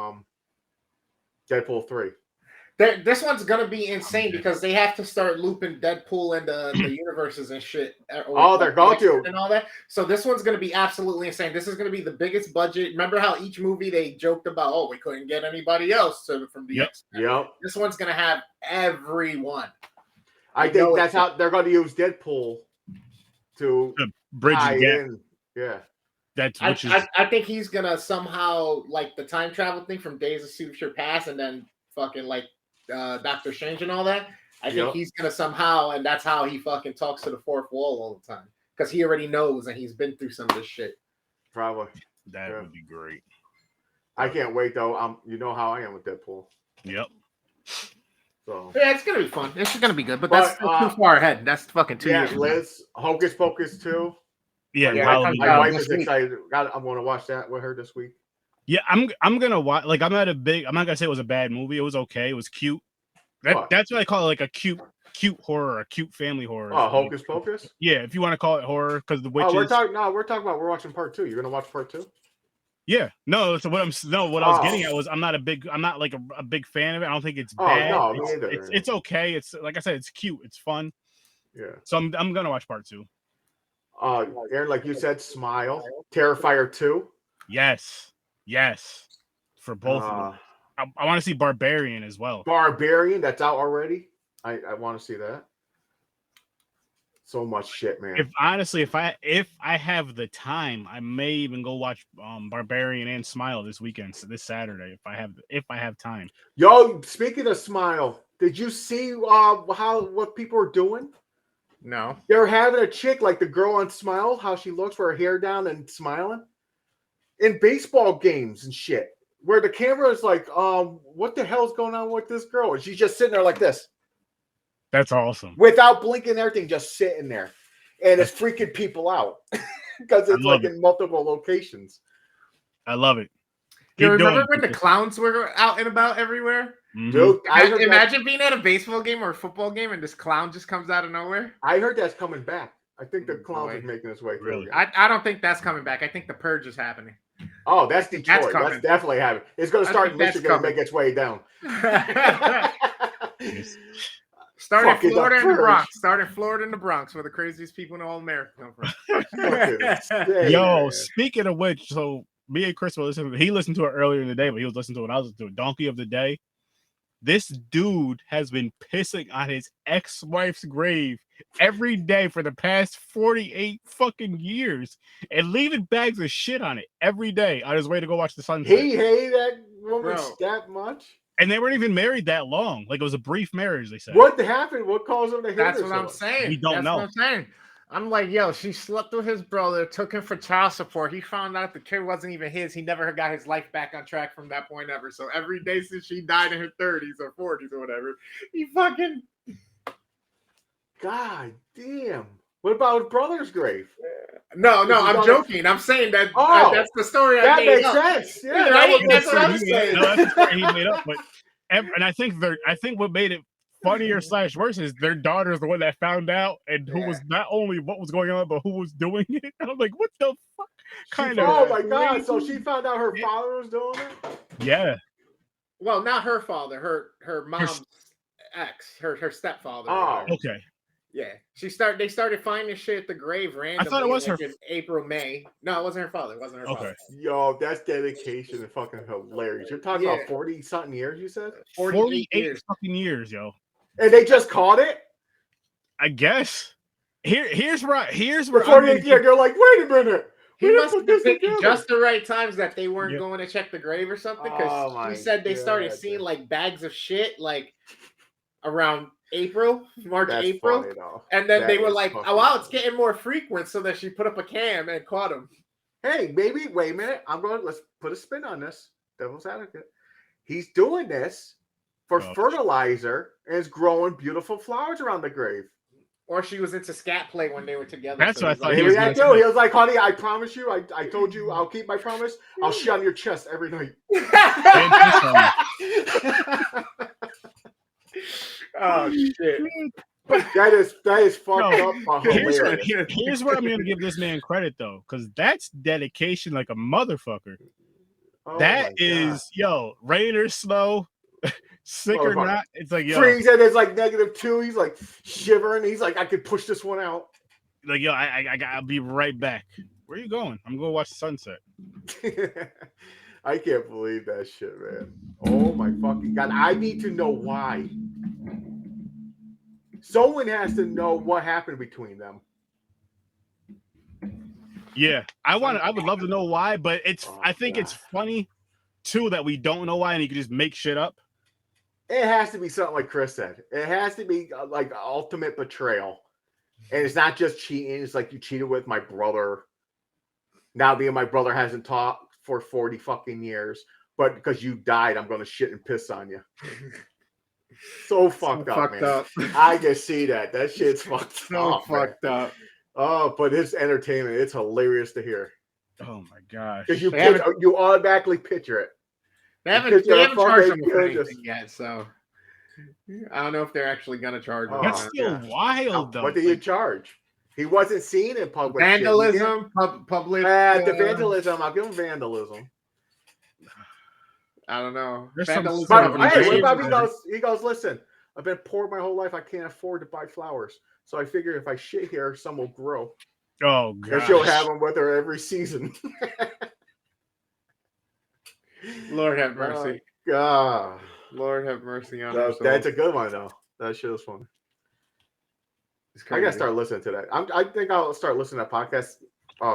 Deadpool 3. This one's gonna be insane because they have to start looping Deadpool and the universes and shit. They're going to and all that. So this one's gonna be absolutely insane. This is gonna be the biggest budget. Remember how each movie they joked about? Oh, we couldn't get anybody else from the X-Men. Yep. This one's gonna have everyone. I think that's how they're going to use Deadpool to bridge the gap. Yeah. I think he's gonna somehow like the time travel thing from Days of Future Past, and then fucking like Doctor Strange and all that. I think he's gonna somehow, and that's how he fucking talks to the fourth wall all the time because he already knows and he's been through some of this shit. Probably that would be great. I can't wait though. You know how I am with Deadpool. Yep. So yeah, it's gonna be fun. It's gonna be good, but that's too far ahead. That's fucking 2 years. Yeah, Liz, Hocus Pocus 2. Yeah, my wife is excited. I'm going to watch that with her this week. Yeah, I'm gonna watch. Like, I'm not gonna say it was a bad movie. It was okay. It was cute. That's what I call it, like a cute horror, a cute family horror. Oh, Hocus Pocus. Yeah, if you want to call it horror, because the witches. We're talking about we're watching part 2. You're gonna watch part 2? Yeah, no. So what I was getting at was I'm not like a big fan of it. I don't think it's bad. No, me either. It's okay. It's like I said, it's cute. It's fun. Yeah. So I'm gonna watch part 2. Aaron, like you said, Smile, Terrifier 2. Yes. For both of them. I want to see Barbarian as well. Barbarian, that's out already. I want to see that. So much shit, man. If honestly, if I have the time, I may even go watch Barbarian and Smile this weekend, so this Saturday, if I have time. Yo, speaking of Smile, did you see what people are doing? No. They're having a chick like the girl on Smile, how she looks with her hair down and smiling in baseball games and shit, where the camera is like, what the hell's going on with this girl? And she's just sitting there like this. That's awesome. Without blinking, everything, just sitting there. And it's freaking people out because it's like in multiple locations. I love it. You remember when the clowns were out and about everywhere? Mm-hmm. Dude, imagine being at a baseball game or a football game and this clown just comes out of nowhere. I heard that's coming back. I think the clown is making its way through. Really? I don't think that's coming back. I think the purge is happening. Oh, that's Detroit. That's definitely happening. It's going to start in Michigan and make its way down. Start in Florida and the Bronx. Start in Florida and the Bronx, where the craziest people in all America come from. Yo, speaking of which, so me and Chris were listening. He listened to it earlier in the day, but he was listening to it when I was listening to it. Donkey of the Day. This dude has been pissing on his ex-wife's grave every day for the past 48 fucking years and leaving bags of shit on it every day on his way to go watch the sunset. He hated that woman that much? And they weren't even married that long. Like, it was a brief marriage, they said. What happened? What caused them to hate her? That's what I'm saying. We don't know. What I'm saying. I'm like, yo, she slept with his brother, took him for child support. He found out the kid wasn't even his. He never got his life back on track from that point ever. So every day since she died in her 30s or 40s or whatever, he fucking... God damn. What about his brother's grave? No, I'm joking. I'm saying that that's the story that I made makes sense. Yeah, right? That's what I'm saying. No, that's the story he made up. But and I think what made it funnier / worse is their daughter is the one that found out and who was not only what was going on, but who was doing it. And I'm like, what the fuck? Oh my god! So she found out her father was doing it. Yeah. Well, not her father. Her mom's ex. Her stepfather. Oh, okay. Yeah, they started finding shit at the grave randomly. I thought it was her. In April, May. No, it wasn't her father. It wasn't her father. Yo, that's dedication and fucking hilarious. You're talking about 40-something years, you said? 48 fucking years, yo. And they just caught it? I guess. Here's where 48 years, they're like, wait a minute. He must have picked just the right times that they weren't going to check the grave or something. Because he said they started seeing like bags of shit like around March, April. And then they were like, oh wow, it's getting more frequent, so that she put up a cam and caught him. Hey, maybe wait a minute. Let's put a spin on this. Devil's advocate. He's doing this for fertilizer and is growing beautiful flowers around the grave. Or she was into scat play when they were together. That's what I thought. He was like, honey, I promise you, I told you I'll keep my promise. I'll shit on your chest every night. Oh shit! That is fucked up. Here's where I'm gonna give this man credit though, because that's dedication like a motherfucker. That is, rain or snow, sick or not. It's like freeze and it's like -2. He's like shivering. He's like, I could push this one out. Like I'll be right back. Where are you going? I'm gonna watch the sunset. I can't believe that shit, man. Oh my fucking god! I need to know why. Someone has to know what happened between them. Yeah, I would love to know why, but I think it's funny too that we don't know why and you can just make shit up. It has to be something like Chris said. It has to be like ultimate betrayal. And it's not just cheating. It's like, you cheated with my brother. Now me and my brother hasn't talked for 40 fucking years, but because you died, I'm going to shit and piss on you. So fucked up, man. I can see that. That shit's fucked up. Fucked up. Oh, but it's entertainment. It's hilarious to hear. Oh my gosh. Because you automatically picture it. They haven't charged him for anything yet, so I don't know if they're actually gonna charge him. That's still wild, though. What did you charge? He wasn't seen in public. Vandalism, public. The vandalism. I'll give him vandalism. I don't know. He goes, listen, I've been poor my whole life. I can't afford to buy flowers. So I figure if I shit here, some will grow. Oh, God. And she'll have them with her every season. Lord have mercy. God. Lord have mercy on us. That's a good one, though. That shit was funny. I gotta start listening to that. I think I'll start listening to podcasts.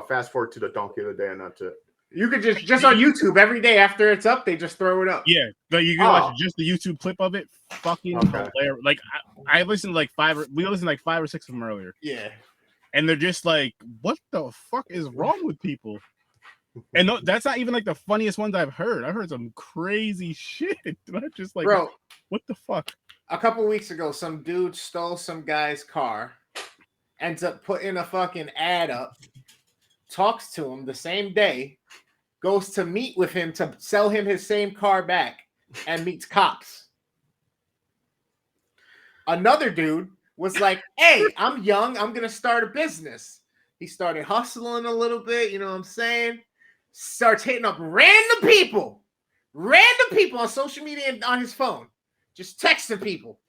Fast forward to the donkey of the day, and that's it. You could just on YouTube every day after it's up, they just throw it up. Yeah, but you can watch just the YouTube clip of it. Fucking hilarious. Like I listened to like we listened to like 5 or 6 of them earlier. Yeah. And they're just like, what the fuck is wrong with people? And no, that's not even like the funniest ones I've heard. I've heard some crazy shit. I'm just like, bro, what the fuck? A couple weeks ago, some dude stole some guy's car, ends up putting a fucking ad up, talks to him the same day, goes to meet with him to sell him his same car back, and meets cops. Another dude was like, hey, I'm young, I'm gonna start a business. He started hustling a little bit, you know what I'm saying? Starts hitting up random people on social media and on his phone, just texting people.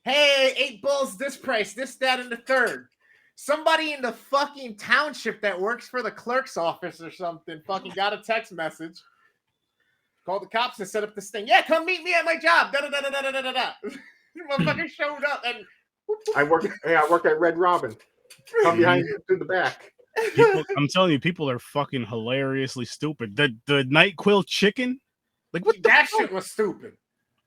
Hey, 8 bulls, this price, this, that, and the third. Somebody in the fucking township that works for the clerk's office or something fucking got a text message, called the cops and set up this thing. Yeah, come meet me at my job. Da da da da da da da da. Motherfucker showed up and I work at Red Robin. Come behind you to the back. I'm telling you, people are fucking hilariously stupid. The NyQuil chicken, like what that shit was stupid.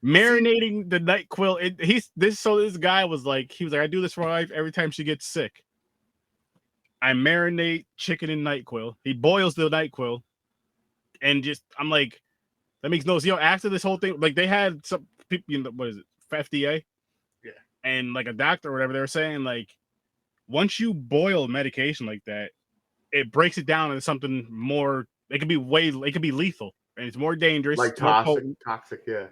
Marinating the NyQuil. This guy was like, I do this for my wife every time she gets sick. I marinate chicken in NyQuil. He boils the NyQuil, and I'm like, that makes no sense. After this whole thing, like they had some people, what is it, FDA? Yeah, and like a doctor or whatever, they were saying like, once you boil medication like that, it breaks it down into something more. It could be lethal, and it's more dangerous, like toxic, yeah.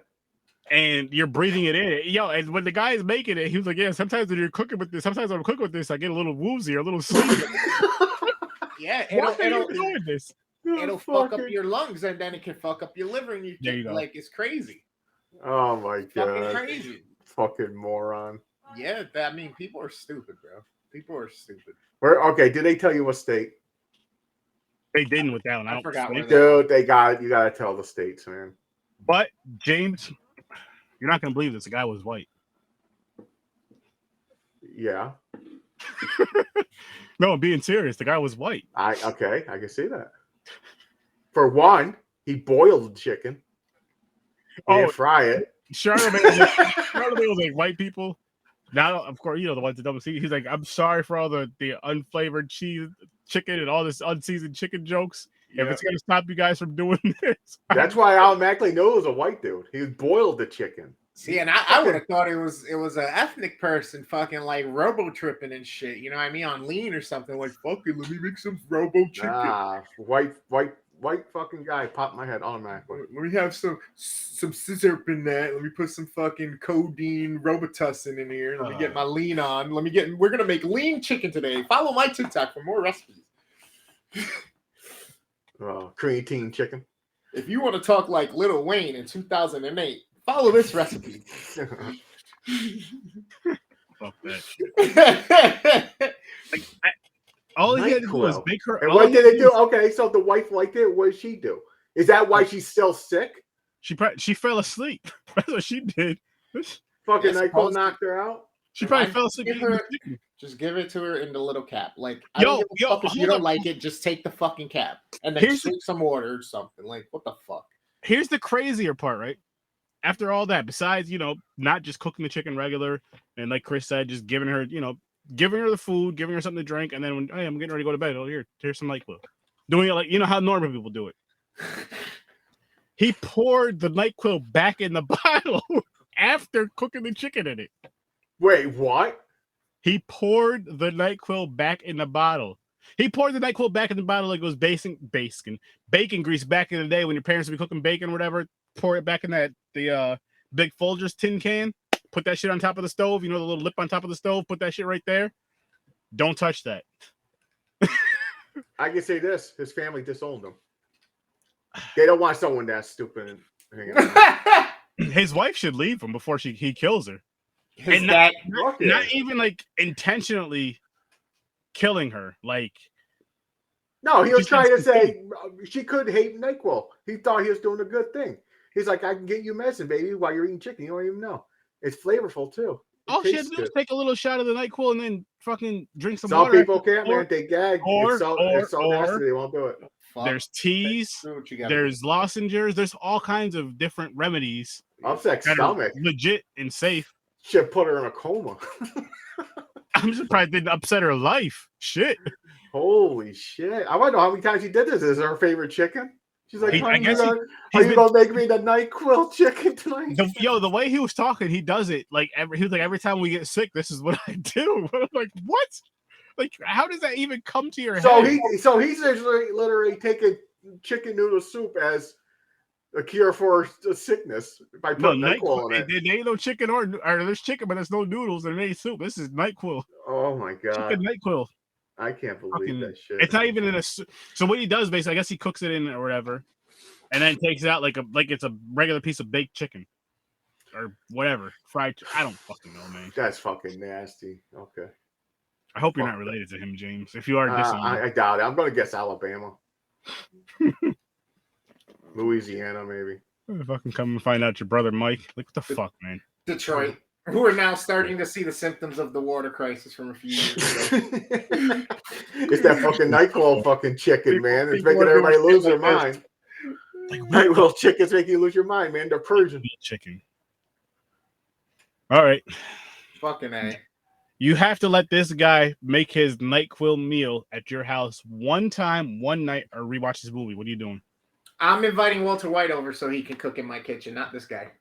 And you're breathing it in, and when the guy is making it, he was like, "Yeah, sometimes when you're cooking with this, sometimes when I'm cooking with this, I get a little woozy or a little sleepy." Yeah, it'll fuck up your lungs, and then it can fuck up your liver, and you like it's crazy. Oh my god, fucking crazy, fucking moron. Yeah, I mean, people are stupid, bro. People are stupid. Okay, did they tell you what state? They didn't with that one. I forgot. Dude, you gotta tell the states, man. But James, you're not gonna believe this. The guy was white. Yeah. No, I'm being serious. The guy was white. I can see that. For one, he boiled the chicken. He didn't fry it. Charlemagne was like white people. Now, of course, the ones that don't see. He's like, I'm sorry for all the unflavored chicken and all this unseasoned chicken jokes. Yeah. If it's gonna stop you guys from doing this, that's why I automatically knew it was a white dude. He boiled the chicken. See, and I would have thought it was an ethnic person fucking like robo tripping and shit. You know what I mean? On lean or something like, fucking let me make some robo chicken. Nah, white fucking guy popped my head automatically. Let me have some scissor in that. Let me put some fucking codeine Robitussin in here. Let me get my lean on. We're gonna make lean chicken today. Follow my TikTok for more recipes. Creatine chicken. If you want to talk like Lil Wayne in 2008, follow this recipe. Fuck that. All he had to do was make her. And what did they do? Okay, so the wife liked it. What did she do? Is that why she's still sick? She fell asleep. That's what she did. Fucking NyQuil knocked her out. She probably fell asleep. Just give it to her in the little cap. Like, if you don't like it, just take the fucking cap and then drink some water or something. Like, what the fuck? Here's the crazier part, right? After all that, besides, not just cooking the chicken regular, and like Chris said, just giving her, giving her the food, giving her something to drink, and then when I'm getting ready to go to bed, here's some NyQuil. Doing it like how normal people do it. He poured the NyQuil back in the bottle after cooking the chicken in it. Wait, what? He poured the NyQuil back in the bottle. He poured the NyQuil back in the bottle like it was bacon grease back in the day when your parents would be cooking bacon or whatever. Pour it back in the big Folgers tin can. Put that shit on top of the stove. The little lip on top of the stove. Put that shit right there. Don't touch that. I can say this: his family disowned him. They don't want someone that stupid. His wife should leave him before he kills her. And not even like intentionally killing her. Like, no, he was trying to say she could hate NyQuil. He thought he was doing a good thing. He's like, I can get you medicine, baby, while you're eating chicken. You don't even know. It's flavorful too. all she had to do was take a little shot of the NyQuil and then fucking drink some Some water. people can't, man. They gag. It's so nasty, they won't do it. There's teas. There's lozenges. There's all kinds of different remedies. Upset stomach. Legit and safe. Should put her in a coma. I'm surprised it didn't upset her life. Shit. Holy shit. I want to know how many times she did this. Is her favorite chicken? She's like, are you going to make me the NyQuil chicken tonight? The way he was talking, he does it. Like every time we get sick, this is what I do. I'm like, what? Like, how does that even come to your head? So he's literally taking chicken noodle soup as a cure for sickness by putting NyQuil in it. There ain't no chicken or there's chicken, but there's no noodles and it ain't soup. This is NyQuil. Oh my god. Chicken NyQuil. I can't believe that shit. It's not even in a. So what he does basically, I guess he cooks it in or whatever, and then takes it out like it's a regular piece of baked chicken, or whatever fried. I don't fucking know, man. That's fucking nasty. Okay. I hope you're not related to him, James. If you are, I doubt it. I'm gonna guess Alabama, Louisiana, maybe. Fucking come and find out your brother Mike. Like what the fuck, man? Detroit. Who are now starting to see the symptoms of the water crisis from a few years ago. It's that fucking NyQuil fucking chicken, man. It's making everybody lose their mind. Like NyQuil chickens make you lose your mind, man. They're Persian chicken. All right. Fucking A. You have to let this guy make his NyQuil meal at your house one time, one night, or rewatch this movie. What are you doing? I'm inviting Walter White over so he can cook in my kitchen, not this guy.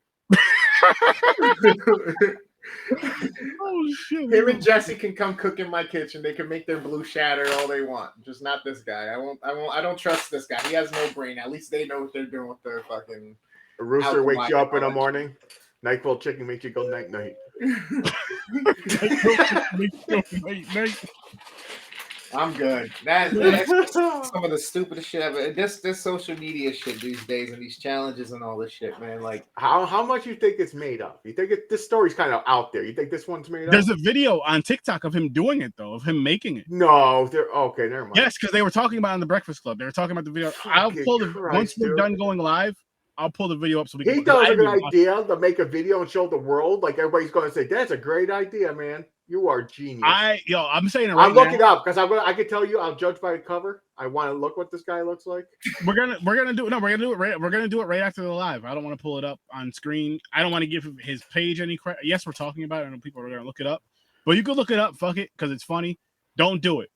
Oh shit! Him and Jesse can come cook in my kitchen. They can make their blue shatter all they want. Just not this guy. I don't trust this guy. He has no brain. At least they know what they're doing with their fucking. A rooster wakes you up in the morning. NyQuil chicken makes you go night night. I'm good. That's some of the stupidest shit ever. This social media shit these days and these challenges and all this shit, man. Like how much you think it's made up? You think this story's kind of out there? You think this one's made up? There's a video on TikTok of him doing it though, of him making it. No, okay, never mind. Yes, because they were talking about it on the Breakfast Club. They were talking about the video. I'll pull once we're done going live. I'll pull the video up so we can. He does a good idea to make a video and show the world. Like everybody's going to say, "That's a great idea, man. You are genius." I'm saying it right now. I'm looking up because I can tell you. I'll judge by the cover. I want to look what this guy looks like. We're gonna do it. No, we're gonna do it right. We're gonna do it right after the live. I don't want to pull it up on screen. I don't want to give his page any credit. Yes, we're talking about it. I know people are gonna look it up, but you can look it up. Fuck it, because it's funny. Don't do it.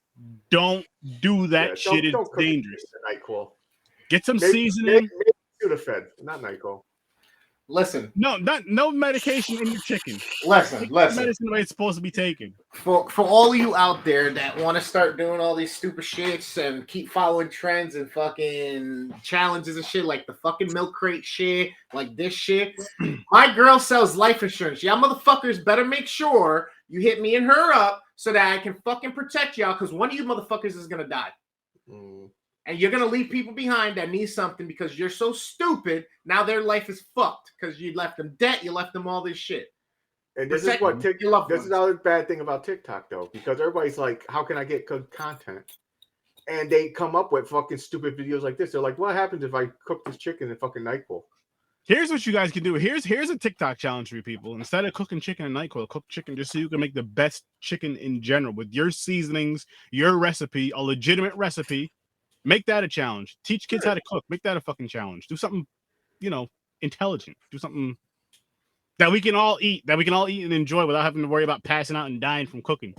Don't do that shit. It's dangerous. NyQuil. Get some seasoning. Maybe Sudafed, not NyQuil. Listen. No medication in your chicken. Listen. Medicine the way it's supposed to be taken. For all of you out there that want to start doing all these stupid shits and keep following trends and fucking challenges and shit, like the fucking milk crate shit, like this shit. My girl sells life insurance. Y'all motherfuckers better make sure you hit me and her up so that I can fucking protect y'all, because one of you motherfuckers is gonna die. And you're going to leave people behind that need something because you're so stupid. Now their life is fucked because you left them debt. You left them all this shit. And this is what TikTok, this is another bad thing about TikTok, though, because everybody's like, how can I get good content? And they come up with fucking stupid videos like this. They're like, what happens if I cook this chicken in fucking NyQuil? Here's what you guys can do. Here's a TikTok challenge for you people. Instead of cooking chicken in NyQuil, cook chicken just so you can make the best chicken in general with your seasonings, your recipe, a legitimate recipe. Make that a challenge. Teach kids how to cook. Make that a fucking challenge. Do something, intelligent. Do something that we can all eat. That we can all eat and enjoy without having to worry about passing out and dying from cooking.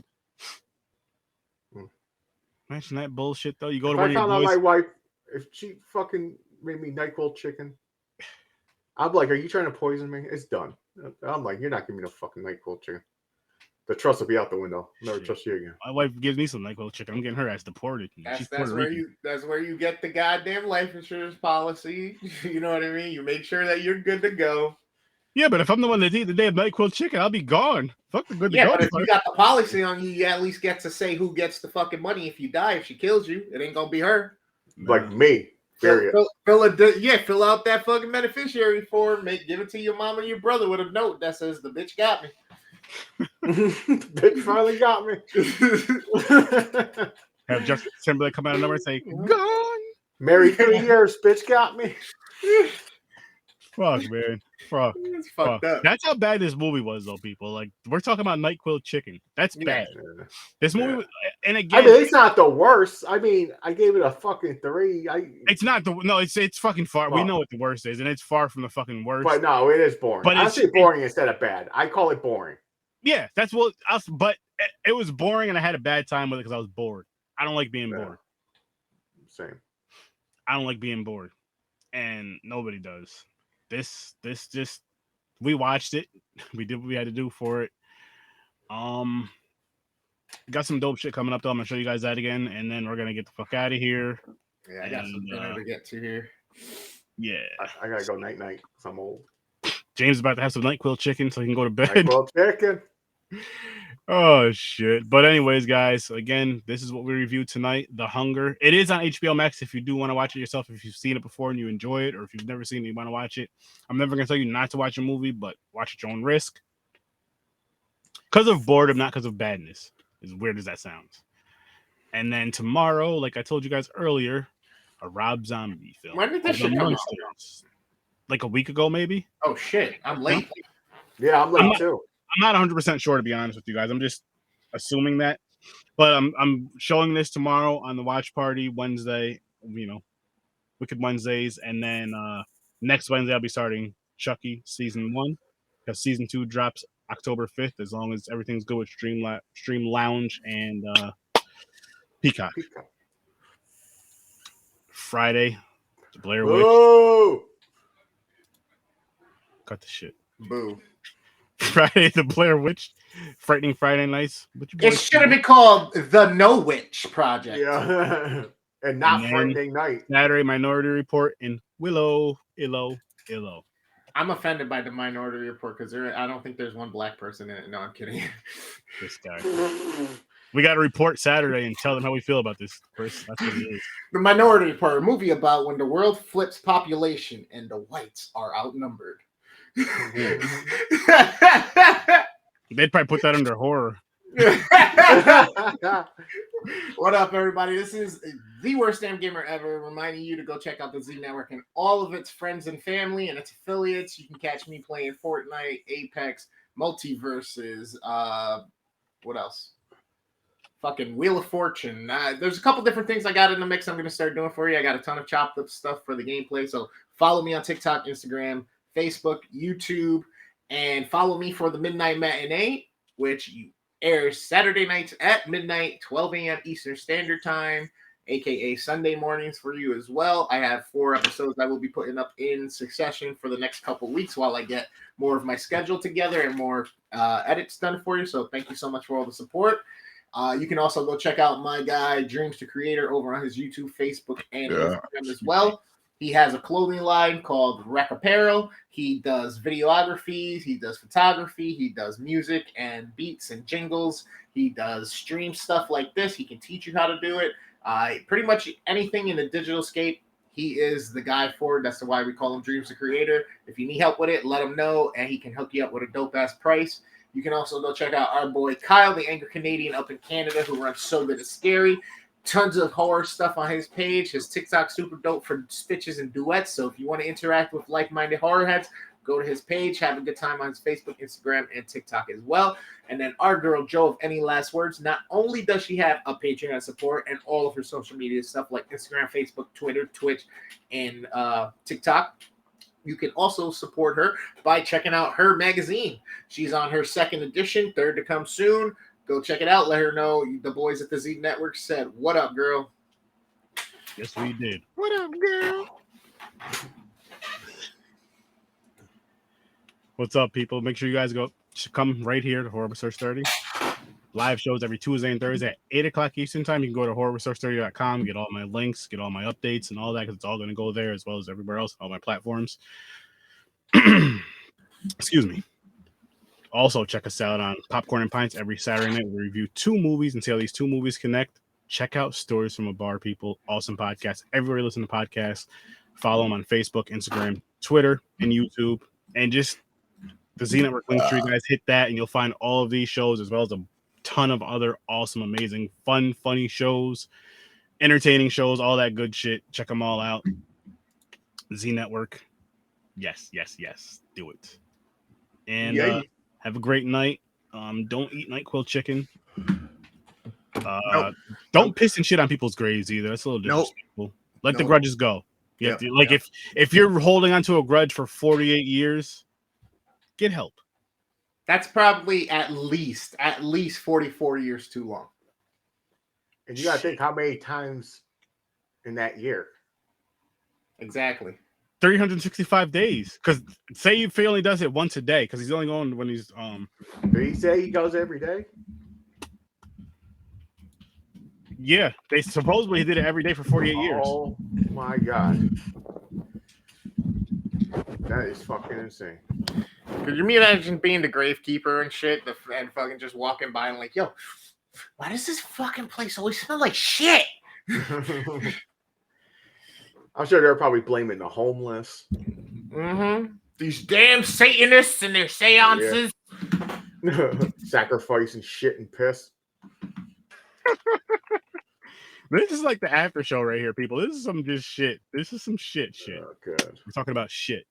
Imagine that bullshit though. You go to one of your boys. My wife, if she fucking made me NyQuil chicken, I'm like, are you trying to poison me? It's done. I'm like, you're not giving me no fucking NyQuil chicken. The trust will be out the window. I'll never trust you again. My wife gives me some NyQuil chicken. I'm getting her ass deported. That's where you get the goddamn life insurance policy. You know what I mean? You make sure that you're good to go. Yeah, but if I'm the one that eat the damn NyQuil chicken, I'll be gone. Fuck the good to go. Yeah, but if you got the policy on you, you at least get to say who gets the fucking money if you die. If she kills you, it ain't gonna be her. Like me. Period. Fill out that fucking beneficiary form. Give it to your mom and your brother with a note that says the bitch got me. Bitch finally got me. Have Justin Timberlake come out of nowhere and say, "Gone." Married 3 years, bitch got me. Fuck, man. Fuck. It's Fuck. fucked up. That's how bad this movie was, though, people. Like, we're talking about NyQuil chicken. That's Yeah. bad. This movie, Yeah. was, and I again, mean, it's not the worst. I mean, I gave it a fucking 3. it's not the no. It's fucking far. We Fuck. know what the worst is, and it's far from the fucking worst. But no, it is boring. But I it's say boring instead of bad. I call it boring. yeah, that's what. But it was boring, and I had a bad time with it because I was bored. I don't like being bored. Same. I don't like being bored, and nobody does. This just we watched it. We did what we had to do for it. Got some dope shit coming up though. I'm gonna show you guys that again, and then we're gonna get the fuck out of here. Yeah, I got some dinner to get to here. Yeah, I gotta go night night. Cause I'm old. James is about to have some NyQuil chicken so he can go to bed. NyQuil chicken. Oh shit! But anyways, guys, again, this is what we reviewed tonight. The Hunger. It is on HBO Max if you do want to watch it yourself. If you've seen it before and you enjoy it, or if you've never seen it, and you want to watch it. I'm never gonna tell you not to watch a movie, but watch at your own risk. Because of boredom, not because of badness. As weird as that sounds. And then tomorrow, like I told you guys earlier, a Rob Zombie film. When did this shit come out? Like a week ago, maybe. Oh shit! I'm late. Yeah, I'm late too. I'm not 100% sure, to be honest with you guys. I'm just assuming that. But I'm showing this tomorrow on the watch party Wednesday, you know, Wicked Wednesdays. And then next Wednesday, I'll be starting Chucky season 1 because season 2 drops October 5th, as long as everything's good with Stream Lounge and Peacock. Friday, the Blair Witch. Whoa! Cut the shit. Boo. Friday, the Blair Witch. Frightening Friday Nights. It should have been called the No Witch Project. Yeah. And not And Frightening Night. Saturday, Minority Report in Willow. I'm offended by the Minority Report because I don't think there's one black person in it. No, I'm kidding. This guy. We got to report Saturday and tell them how we feel about this, Chris. That's what it is. The Minority Report, a movie about when the world flips population and the whites are outnumbered. They'd probably put that under horror. What up, everybody? This is the worst damn gamer ever, reminding you to go check out the Z Network and all of its friends and family and its affiliates. You can catch me playing Fortnite, Apex, Multiverses, what else? Fucking Wheel of Fortune. There's a couple different things I got in the mix I'm going to start doing for you. I got a ton of chopped up stuff for the gameplay, so follow me on TikTok, Instagram, Facebook, YouTube, and follow me for the Midnight Matinee, which airs Saturday nights at midnight, 12 a.m. Eastern Standard Time, aka Sunday mornings for you as well. I have 4 episodes I will be putting up in succession for the next couple weeks while I get more of my schedule together and more edits done for you. So thank you so much for all the support. You can also go check out my guy, Dreams to Creator, over on his YouTube, Facebook, and Instagram as well. He has a clothing line called Rec Apparel. He does videography. He does photography. He does music and beats and jingles. He does stream stuff like this. He can teach you how to do it. Pretty much anything in the digital scape, he is the guy for it. That's why we call him Dreams the Creator. If you need help with it, let him know, and he can hook you up with a dope-ass price. You can also go check out our boy Kyle, the Angry Canadian up in Canada, who runs So Good It's Scary. Tons of horror stuff on his page. His TikTok super dope for stitches and duets. So if you want to interact with like-minded horror heads, go to his page. Have a good time on his Facebook, Instagram, and TikTok as well. And then our girl Jo of Any Last Words. Not only does she have a Patreon support and all of her social media stuff like Instagram, Facebook, Twitter, Twitch, and TikTok, you can also support her by checking out her magazine. She's on her 2nd edition, 3rd to come soon. Go check it out. Let her know the boys at the Z Network said, "What up, girl?" Yes, we did. What up, girl? What's up, people? Make sure you guys come right here to Horror with Sir Sturdy. Live shows every Tuesday and Thursday at 8 o'clock Eastern Time. You can go to horrorwithsir.sturdy.com, get all my links, get all my updates and all that, because it's all going to go there as well as everywhere else, all my platforms. Excuse me. Also, check us out on Popcorn and Pints every Saturday night. We review 2 movies and see how these 2 movies connect. Check out Stories from a Bar, people. Awesome podcast. Everywhere you listen to podcasts. Follow them on Facebook, Instagram, Twitter, and YouTube. And just the Z Network Linktree, guys. Hit that, and you'll find all of these shows as well as a ton of other awesome, amazing, fun, funny shows, entertaining shows, all that good shit. Check them all out. Z Network. Yes. Do it. And Yeah. have a great night. Don't eat NyQuil chicken. Nope. Don't piss and shit on people's graves either. That's a little Nope. disrespectful. Let the Nope. grudges go. You have to, like if you're holding onto a grudge for 48 years, get help. That's probably at least 44 years too long. And you gotta think how many times in that year. Exactly. 365 days. Because say if he only does it once a day, because he's only going when he's Did he say he goes every day? Yeah, they supposedly he did it every day for 48 years. Oh my god. That is fucking insane. Could you imagine being the gravekeeper and shit, and fucking just walking by and like, yo, why does this fucking place always smell like shit? I'm sure they're probably blaming the homeless. Mm-hmm. These damn Satanists and their seances. Yeah. Sacrificing shit and piss. This is like the after show right here, people. This is some just shit. This is some shit. Oh, good. We're talking about shit.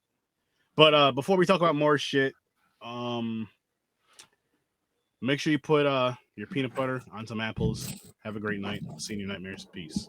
But before we talk about more shit, make sure you put your peanut butter on some apples. Have a great night. See you in your nightmares. Peace.